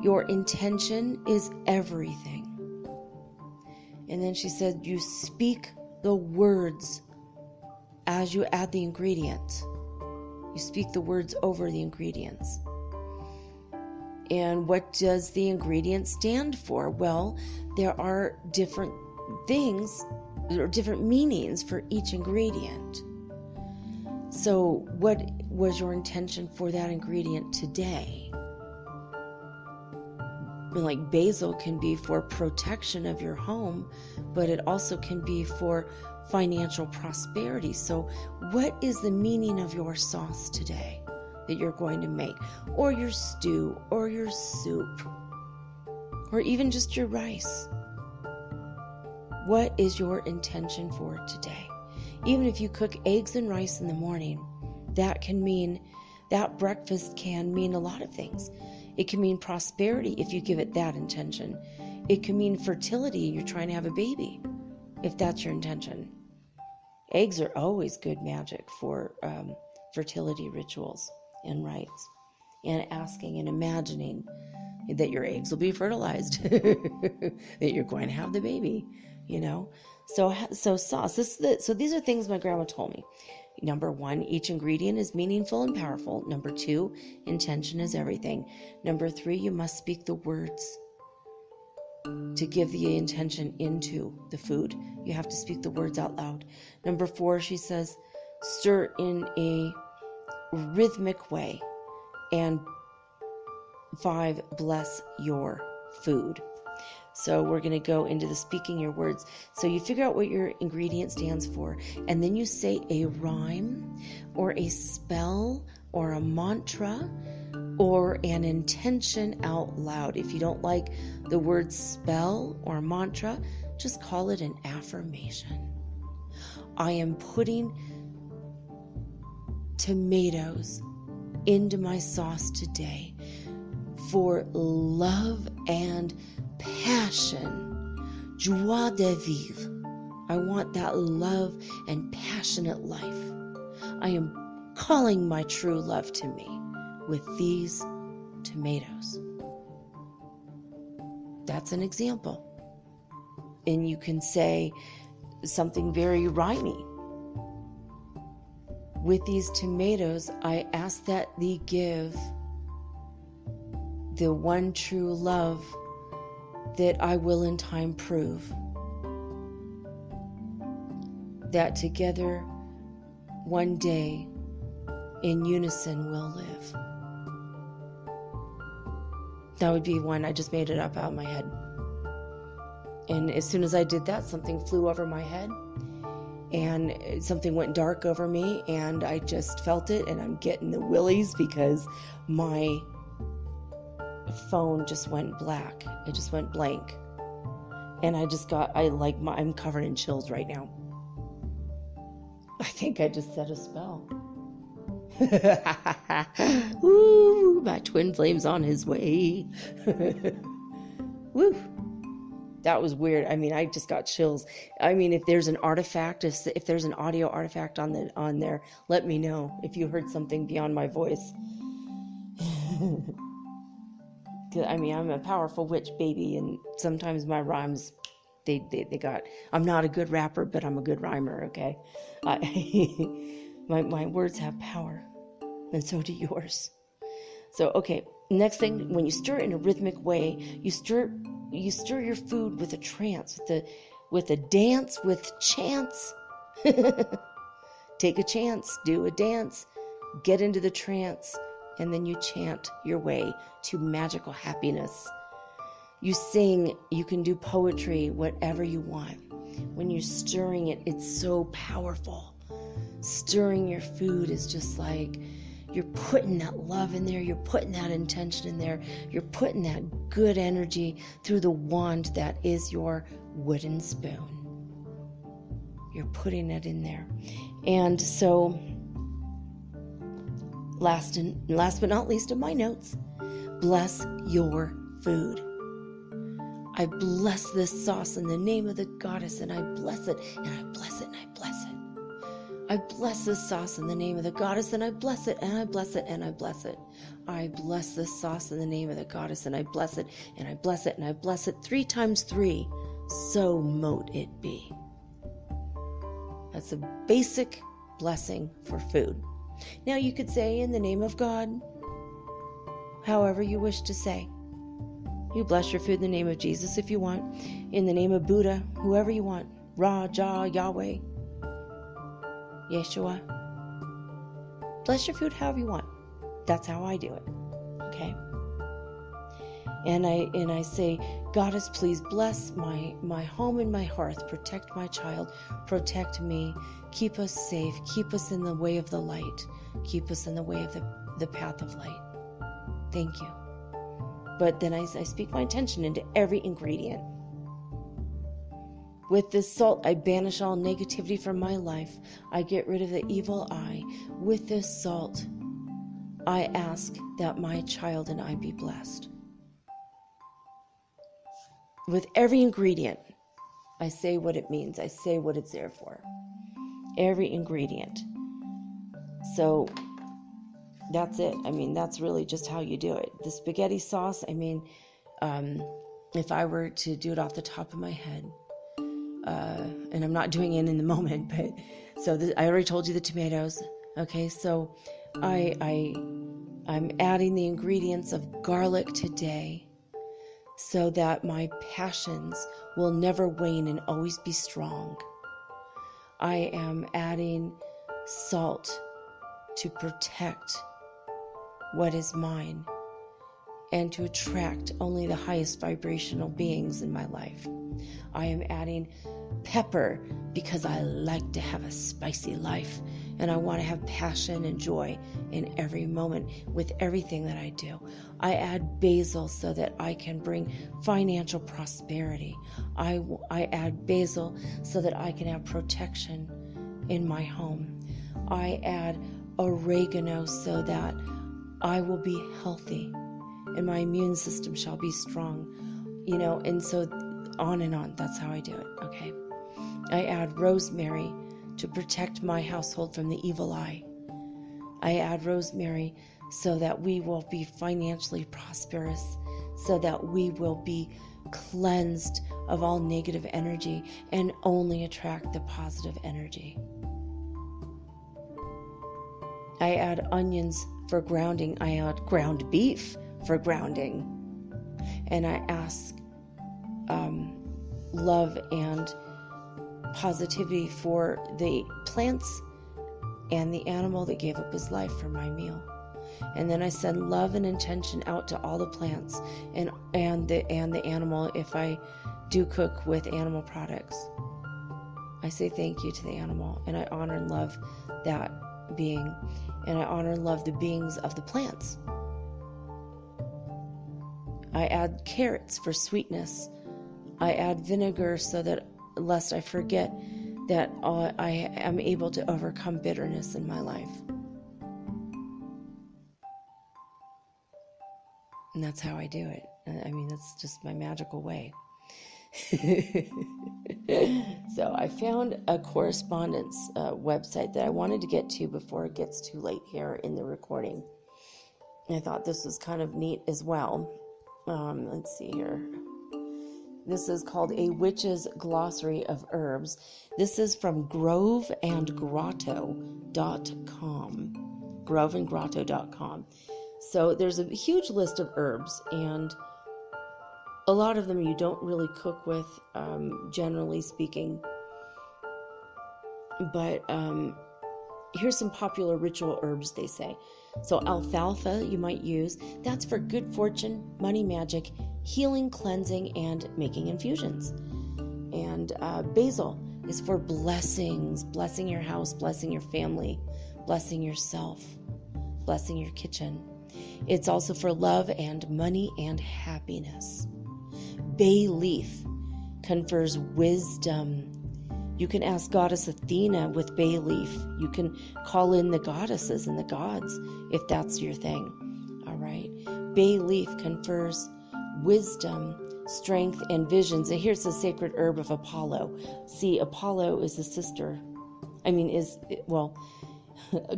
Your intention is everything. And then she said, you speak the words as you add the ingredients. You speak the words over the ingredients. And what does the ingredient stand for? Well, there are different things, or different meanings for each ingredient. So what was your intention for that ingredient today? Like basil can be for protection of your home, but it also can be for financial prosperity. So what is the meaning of your sauce today that you're going to make, or your stew, or your soup, or even just your rice? What is your intention for today? Even if you cook eggs and rice in the morning, that breakfast can mean a lot of things. It can mean prosperity if you give it that intention. It can mean fertility, you're trying to have a baby, if that's your intention. Eggs are always good magic for fertility rituals and rites, and asking and imagining that your eggs will be fertilized, that you're going to have the baby, So sauce. So these are things my grandma told me. Number 1, each ingredient is meaningful and powerful. Number 2, intention is everything. Number 3, you must speak the words to give the intention into the food. You have to speak the words out loud. Number 4, she says, stir in a rhythmic way. And 5, bless your food. So we're going to go into the speaking your words. So you figure out what your ingredient stands for, and then you say a rhyme or a spell or a mantra or an intention out loud. If you don't like the word spell or mantra, just call it an affirmation. I am putting tomatoes into my sauce today for love and passion, joie de vivre. I want that love and passionate life. I am calling my true love to me with these tomatoes. That's an example. And you can say something very rhymey. With these tomatoes, I ask that thee give the one true love that I will in time prove, that together one day in unison we'll live. That would be one. I just made it up out of my head. And as soon as I did that, something flew over my head and something went dark over me, and I just felt it, and I'm getting the willies because my phone just went black. It just went blank. And I'm covered in chills right now. I think I just said a spell. Ooh, my twin flame's on his way. Woo. That was weird. I mean, I just got chills. I mean, if there's an artifact, if there's an audio artifact on there, let me know if you heard something beyond my voice. I mean, I'm a powerful witch baby, and sometimes my rhymes, they got. I'm not a good rapper, but I'm a good rhymer. Okay, my words have power, and so do yours. So, okay, next thing, when you stir in a rhythmic way, you stir your food with a trance, with a dance, with chance. Take a chance, do a dance, get into the trance, and then you chant your way to magical happiness. You sing, you can do poetry, whatever you want. When you're stirring it, it's so powerful. Stirring your food is just like you're putting that love in there, you're putting that intention in there, you're putting that good energy through the wand that is your wooden spoon. You're putting it in there. And so, last but not least of my notes, bless your food. I bless this sauce in the name of the goddess, and I bless it, and I bless it, and I bless it. I bless this sauce in the name of the goddess, and I bless it, and I bless it, and I bless it. I bless this sauce in the name of the goddess, and I bless it, and I bless it, and I bless it 3 times 3. So mote it be. That's a basic blessing for food. Now you could say in the name of God, however you wish to say. You bless your food in the name of Jesus if you want, in the name of Buddha, whoever you want, Ra, Jah, Yahweh, Yeshua. Bless your food however you want. That's how I do it. Okay? And I say, Goddess, please bless my home and my hearth. Protect my child. Protect me. Keep us safe. Keep us in the way of the light. Keep us in the way of the path of light. Thank you. But then I speak my intention into every ingredient. With this salt, I banish all negativity from my life. I get rid of the evil eye. With this salt, I ask that my child and I be blessed. With every ingredient, I say what it means. I say what it's there for. Every ingredient. So that's it. I mean, that's really just how you do it. The spaghetti sauce, I mean, if I were to do it off the top of my head, and I'm not doing it in the moment, but I already told you the tomatoes. Okay, so I'm adding the ingredients of garlic today so that my passions will never wane and always be strong. I am adding salt to protect what is mine and to attract only the highest vibrational beings in my life. I am adding pepper because I like to have a spicy life, and I want to have passion and joy in every moment with everything that I do. I add basil so that I can bring financial prosperity. I add basil so that I can have protection in my home. I add oregano so that I will be healthy and my immune system shall be strong, and so on and on. That's how I do it, okay? I add rosemary to protect my household from the evil eye. I add rosemary so that we will be financially prosperous, so that we will be cleansed of all negative energy and only attract the positive energy. I add onions for grounding. I add ground beef for grounding. And I ask love and positivity for the plants and the animal that gave up his life for my meal. And then I send love and intention out to all the plants and the animal if I do cook with animal products. I say thank you to the animal, and I honor and love that being, and I honor and love the beings of the plants. I add carrots for sweetness. I add vinegar so that, lest I forget, that I am able to overcome bitterness in my life. And that's how I do it. I mean, that's just my magical way. So I found a correspondence website that I wanted to get to before it gets too late here in the recording. I thought this was kind of neat as well. Let's see here. This is called A Witch's Glossary of Herbs. This is from groveandgrotto.com. groveandgrotto.com. So there's a huge list of herbs, and a lot of them you don't really cook with, generally speaking. But here's some popular ritual herbs, they say. So alfalfa you might use. That's for good fortune, money magic, healing, cleansing, and making infusions. And basil is for blessings, blessing your house, blessing your family, blessing yourself, blessing your kitchen. It's also for love and money and happiness. Bay leaf confers wisdom. You can ask Goddess Athena with bay leaf. You can call in the goddesses and the gods if that's your thing. All right. Bay leaf confers wisdom, strength, and visions. And here's the sacred herb of Apollo. See, Apollo is a sister.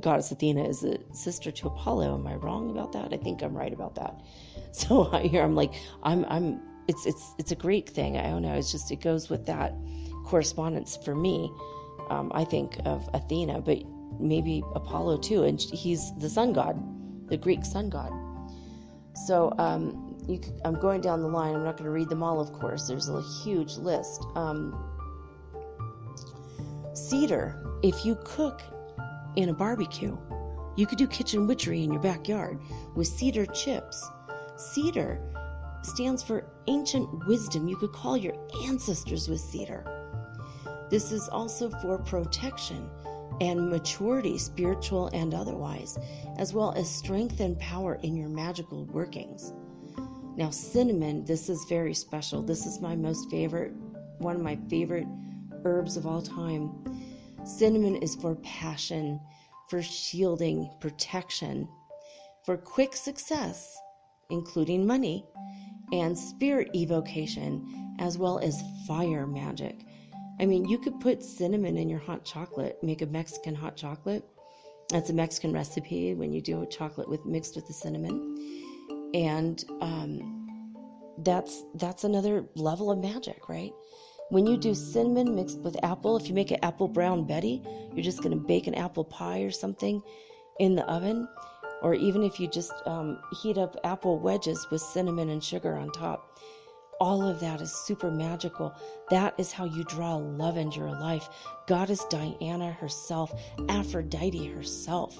Goddess Athena is a sister to Apollo. Am I wrong about that? I think I'm right about that. So I'm like, it's a Greek thing. I don't know. It's just, it goes with that correspondence for me. I think of Athena, but maybe Apollo too. And he's the sun god, the Greek sun god. So I'm going down the line. I'm not going to read them all, of course. There's a huge list. Cedar. If you cook in a barbecue, you could do kitchen witchery in your backyard with cedar chips. Cedar stands for ancient wisdom. You could call your ancestors with cedar. This is also for protection and maturity, spiritual and otherwise, as well as strength and power in your magical workings. Now, cinnamon, this is very special. This is one of my favorite herbs of all time. Cinnamon is for passion, for shielding, protection, for quick success, including money, and spirit evocation, as well as fire magic. I mean, you could put cinnamon in your hot chocolate, make a Mexican hot chocolate. That's a Mexican recipe when you do a chocolate mixed with the cinnamon. And that's another level of magic, right? When you do cinnamon mixed with apple, if you make an apple brown Betty, you're just going to bake an apple pie or something in the oven. Or even if you just heat up apple wedges with cinnamon and sugar on top. All of that is super magical. That is how you draw love into your life. Goddess Diana herself, Aphrodite herself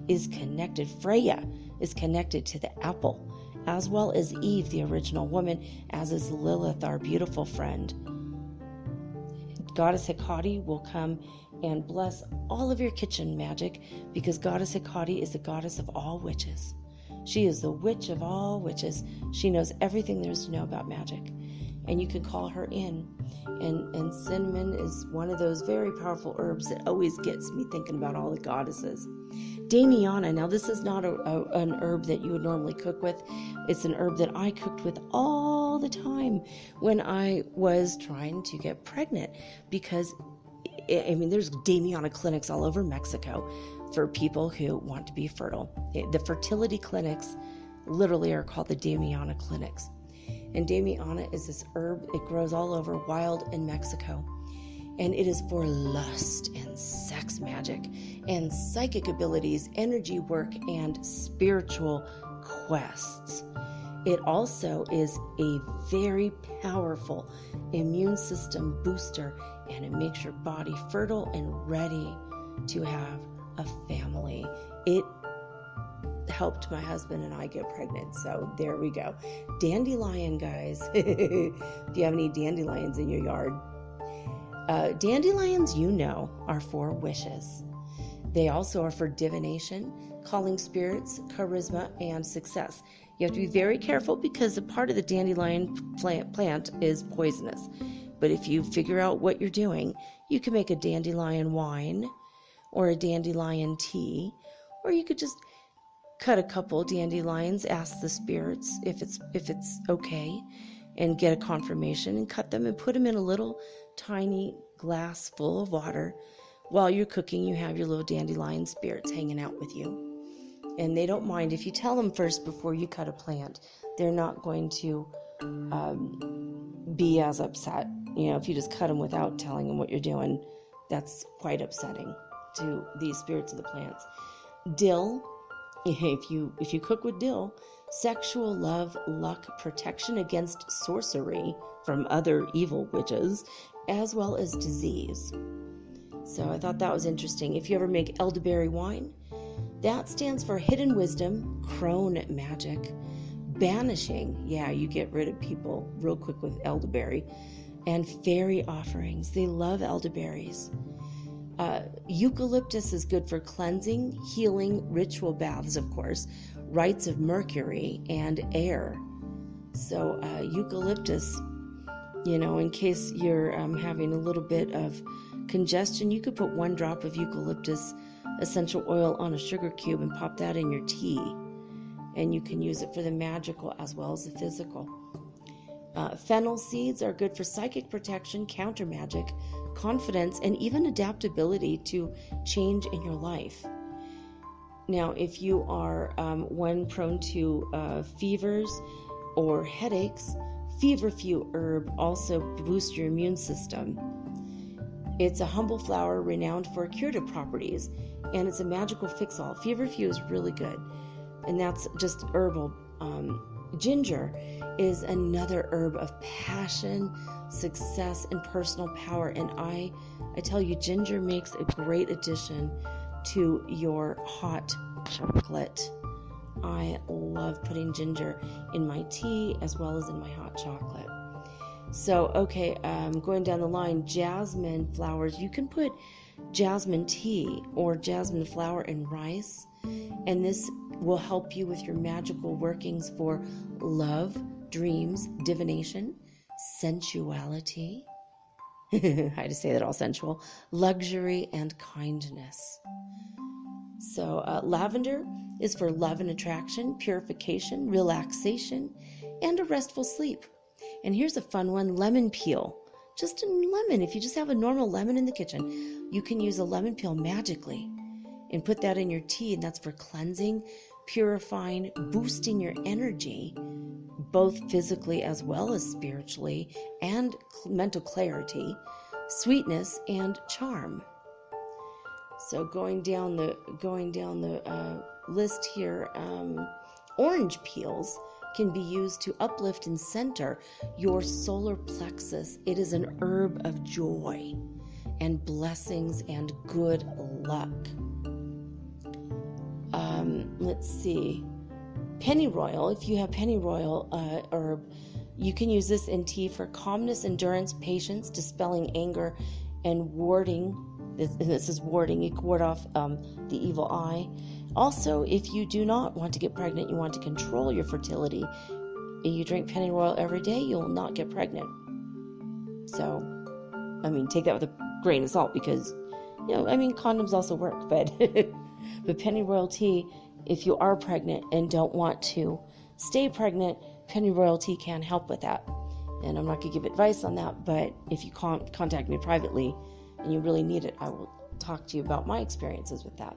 is connected. Freya is connected to the apple. as well as Eve, the original woman, as is Lilith, our beautiful friend. Goddess Hecate will come and bless all of your kitchen magic, because Goddess Hecate is the goddess of all witches. She is the witch of all witches. She knows everything there is to know about magic. And you can call her in. And cinnamon is one of those very powerful herbs that always gets me thinking about all the goddesses. Damiana, now this is not an herb that you would normally cook with. It's an herb that I cooked with all the time when I was trying to get pregnant, because there's Damiana clinics all over Mexico for people who want to be fertile. The fertility clinics literally are called the Damiana clinics. And Damiana is this herb. It grows all over, wild in Mexico. And it is for lust and sex magic and psychic abilities, energy work, and spiritual quests. It also is a very powerful immune system booster, and it makes your body fertile and ready to have a family. It helped my husband and I get pregnant, so there we go. Dandelion, guys. If you have any dandelions in your yard. Dandelions, are for wishes. They also are for divination, calling spirits, charisma, and success. You have to be very careful, because a part of the dandelion plant is poisonous. But if you figure out what you're doing, you can make a dandelion wine or a dandelion tea, or you could just cut a couple dandelions, ask the spirits if it's okay, and get a confirmation, and cut them and put them in a little tiny glass full of water. While you're cooking, you have your little dandelion spirits hanging out with you. And they don't mind if you tell them first before you cut a plant. They're not going to be as upset. If you just cut them without telling them what you're doing, that's quite upsetting to the spirits of the plants. Dill, if you cook with dill, sexual love, luck, protection against sorcery from other evil witches, as well as disease. So I thought that was interesting. If you ever make elderberry wine, that stands for hidden wisdom, crone magic, banishing. Yeah, you get rid of people real quick with elderberry. And fairy offerings. They love elderberries. Eucalyptus is good for cleansing, healing, ritual baths, of course, rites of Mercury and air. So eucalyptus, in case you're having a little bit of congestion, you could put 1 drop of eucalyptus essential oil on a sugar cube and pop that in your tea. And you can use it for the magical as well as the physical. Fennel seeds are good for psychic protection, counter magic, confidence, and even adaptability to change in your life. Now, if you are one prone to fevers or headaches, feverfew herb also boosts your immune system. It's a humble flower renowned for curative properties, and it's a magical fix-all. Feverfew is really good, and that's just herbal. Ginger is another herb of passion, success, and personal power. And I tell you, ginger makes a great addition to your hot chocolate. I love putting ginger in my tea as well as in my hot chocolate. So, okay, going down the line, jasmine flowers. You can put jasmine tea or jasmine flower in rice, and this will help you with your magical workings for love, dreams, divination, sensuality. I had to say that all sensual. Luxury and kindness. So lavender is for love and attraction, purification, relaxation, and a restful sleep. And here's a fun one, lemon peel. Just a lemon. If you just have a normal lemon in the kitchen, you can use a lemon peel magically and put that in your tea, and that's for cleansing, purifying, boosting your energy, both physically as well as spiritually, and mental clarity, sweetness, and charm. So going down the list here, orange peels can be used to uplift and center your solar plexus. It is an herb of joy and blessings and good luck. Let's see. Pennyroyal, if you have pennyroyal herb, you can use this in tea for calmness, endurance, patience, dispelling anger, and warding. This is warding. You can ward off the evil eye. Also, if you do not want to get pregnant, you want to control your fertility, and you drink pennyroyal every day, you'll not get pregnant. So, take that with a grain of salt because, condoms also work, but but pennyroyal tea, if you are pregnant and don't want to stay pregnant, pennyroyal tea can help with that. And I'm not going to give advice on that, but if you contact me privately and you really need it, I will talk to you about my experiences with that.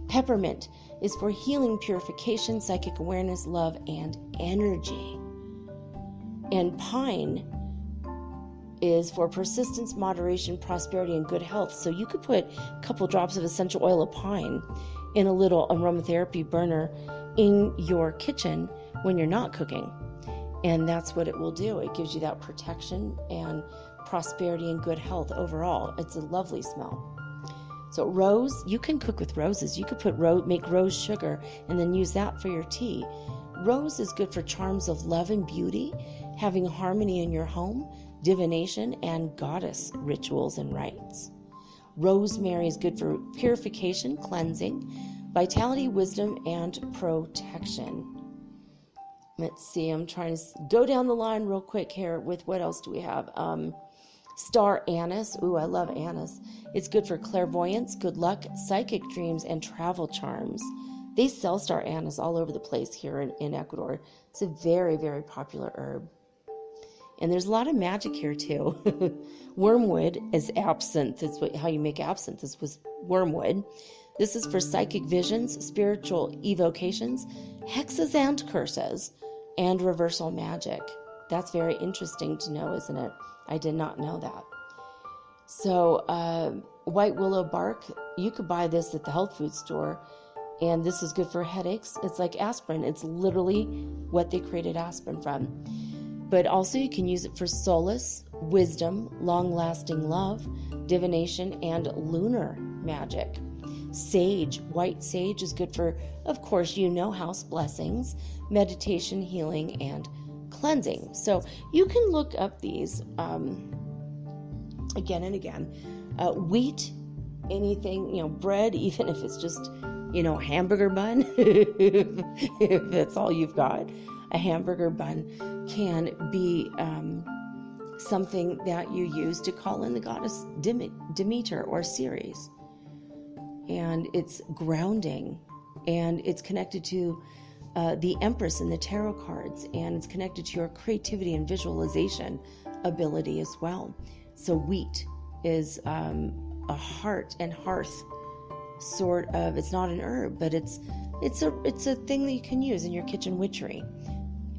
Peppermint is for healing, purification, psychic awareness, love, and energy. And pine is for persistence, moderation, prosperity, and good health. So you could put a couple drops of essential oil of pine in a little aromatherapy burner in your kitchen when you're not cooking. And that's what it will do. It gives you that protection and prosperity and good health overall. It's a lovely smell. So rose, you can cook with roses. You could make rose sugar and then use that for your tea. Rose is good for charms of love and beauty, having harmony in your home, divination, and goddess rituals and rites. Rosemary is good for purification, cleansing, vitality, wisdom, and protection. Let's see, I'm trying to go down the line real quick here with what else do we have? Star anise. Ooh, I love anise. It's good for clairvoyance, good luck, psychic dreams, and travel charms. They sell star anise all over the place here in Ecuador. It's a very, very popular herb. And there's a lot of magic here too. Wormwood is absinthe. That's how you make absinthe. This was wormwood. This is for psychic visions, spiritual evocations, hexes and curses, and reversal magic. That's very interesting to know, isn't it? I did not know that. So, white willow bark, you could buy this at the health food store, and this is good for headaches. It's like aspirin. It's literally what they created aspirin from. But also you can use it for solace, wisdom, long-lasting love, divination, and lunar magic. Sage, white sage is good for, of course, house blessings, meditation, healing, and cleansing. So you can look up these again and again. Wheat, anything, bread, even if it's just, hamburger bun, if that's all you've got. A hamburger bun can be something that you use to call in the goddess Demeter or Ceres. And it's grounding, and it's connected to the Empress in the tarot cards, and it's connected to your creativity and visualization ability as well. So wheat is a heart and hearth sort of. It's not an herb, but it's a thing that you can use in your kitchen witchery.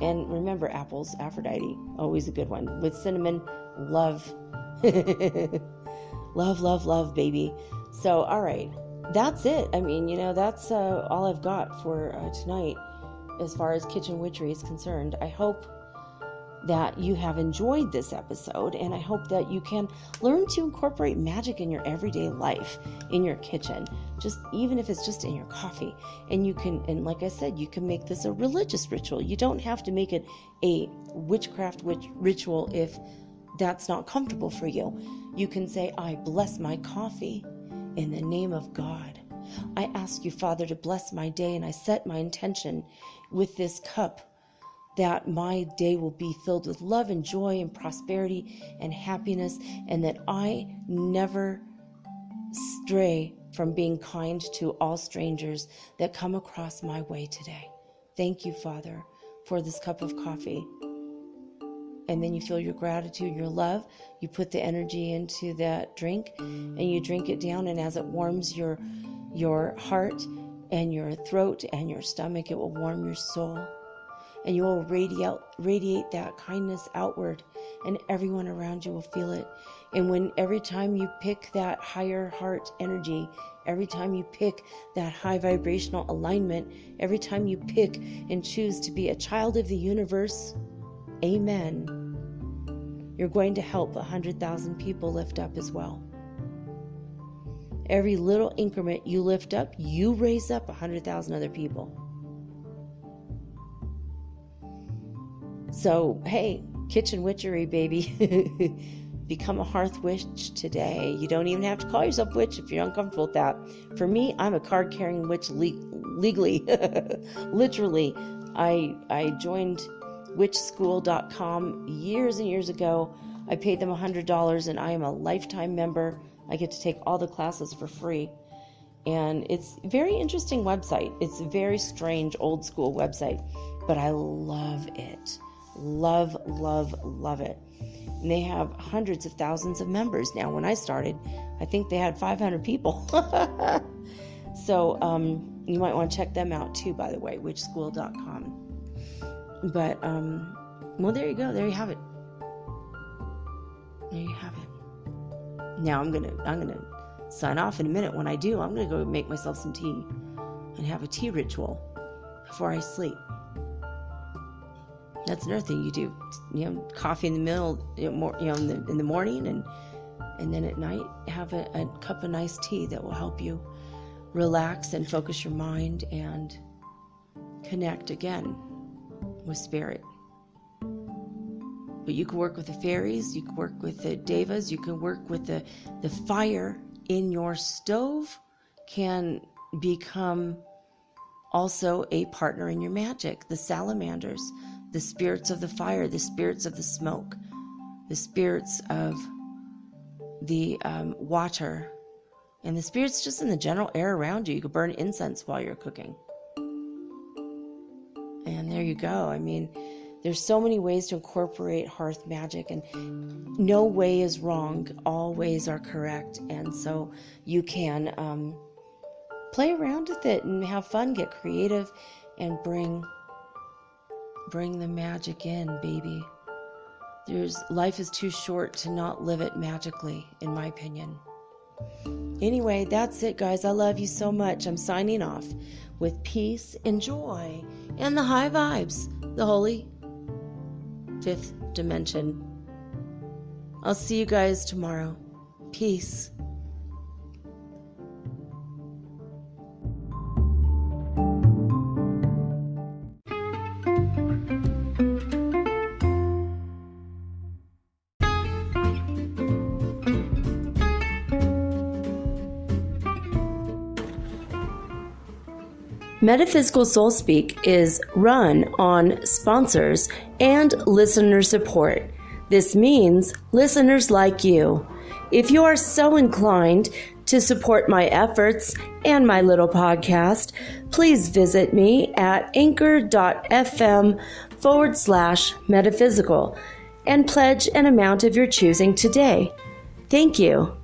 And remember, apples, Aphrodite, always a good one. With cinnamon, love. love, baby. So, all right. That's it. That's all I've got for tonight as far as kitchen witchery is concerned. I hope that you have enjoyed this episode, and I hope that you can learn to incorporate magic in your everyday life, in your kitchen, just even if it's just in your coffee. And you can, and like I said, you can make this a religious ritual. You don't have to make it a witchcraft ritual if that's not comfortable for you. You can say, I bless my coffee in the name of God. I ask you, Father, to bless my day, and I set my intention with this cup that my day will be filled with love and joy and prosperity and happiness, and that I never stray from being kind to all strangers that come across my way today. Thank you, Father, for this cup of coffee. And then you feel your gratitude, your love. You put the energy into that drink, and you drink it down, and as it warms your heart and your throat and your stomach, it will warm your soul. And you will radiate that kindness outward, and everyone around you will feel it. And every time you pick that higher heart energy, every time you pick that high vibrational alignment, every time you pick and choose to be a child of the universe, amen, you're going to help 100,000 people lift up as well. Every little increment you lift up, you raise up 100,000 other people. So, hey, kitchen witchery, baby. Become a hearth witch today. You don't even have to call yourself witch if you're uncomfortable with that. For me, I'm a card-carrying witch legally. Literally. I joined witchschool.com years and years ago. I paid them $100, and I am a lifetime member. I get to take all the classes for free. And it's a very interesting website. It's a very strange, old school website, but I love it. Love, love, love it. And they have hundreds of thousands of members now. When I started, I think they had 500 people. So you might want to check them out too, by the way, witchschool.com. But, well, there you go. There you have it. There you have it. Now I'm gonna sign off in a minute. When I do, I'm gonna go make myself some tea and have a tea ritual before I sleep. That's another thing you do. Coffee in the middle, in the morning, and then at night have a cup of nice tea that will help you relax and focus your mind and connect again with spirit. But you can work with the fairies, you can work with the devas, you can work with the fire in your stove can become also a partner in your magic. The salamanders, the spirits of the fire, the spirits of the smoke, the spirits of the water, and the spirits just in the general air around you. You could burn incense while you're cooking. And there you go. I mean, there's so many ways to incorporate hearth magic, and no way is wrong. All ways are correct. And so you can play around with it and have fun, get creative, and bring the magic in, baby. Life is too short to not live it magically, in my opinion. Anyway, that's it, guys. I love you so much. I'm signing off with peace and joy and the high vibes, the holy fifth dimension. I'll see you guys tomorrow. Peace. Metaphysical Soul Speak is run on sponsors and listener support. This means listeners like you. If you are so inclined to support my efforts and my little podcast, please visit me at anchor.fm/metaphysical and pledge an amount of your choosing today. Thank you.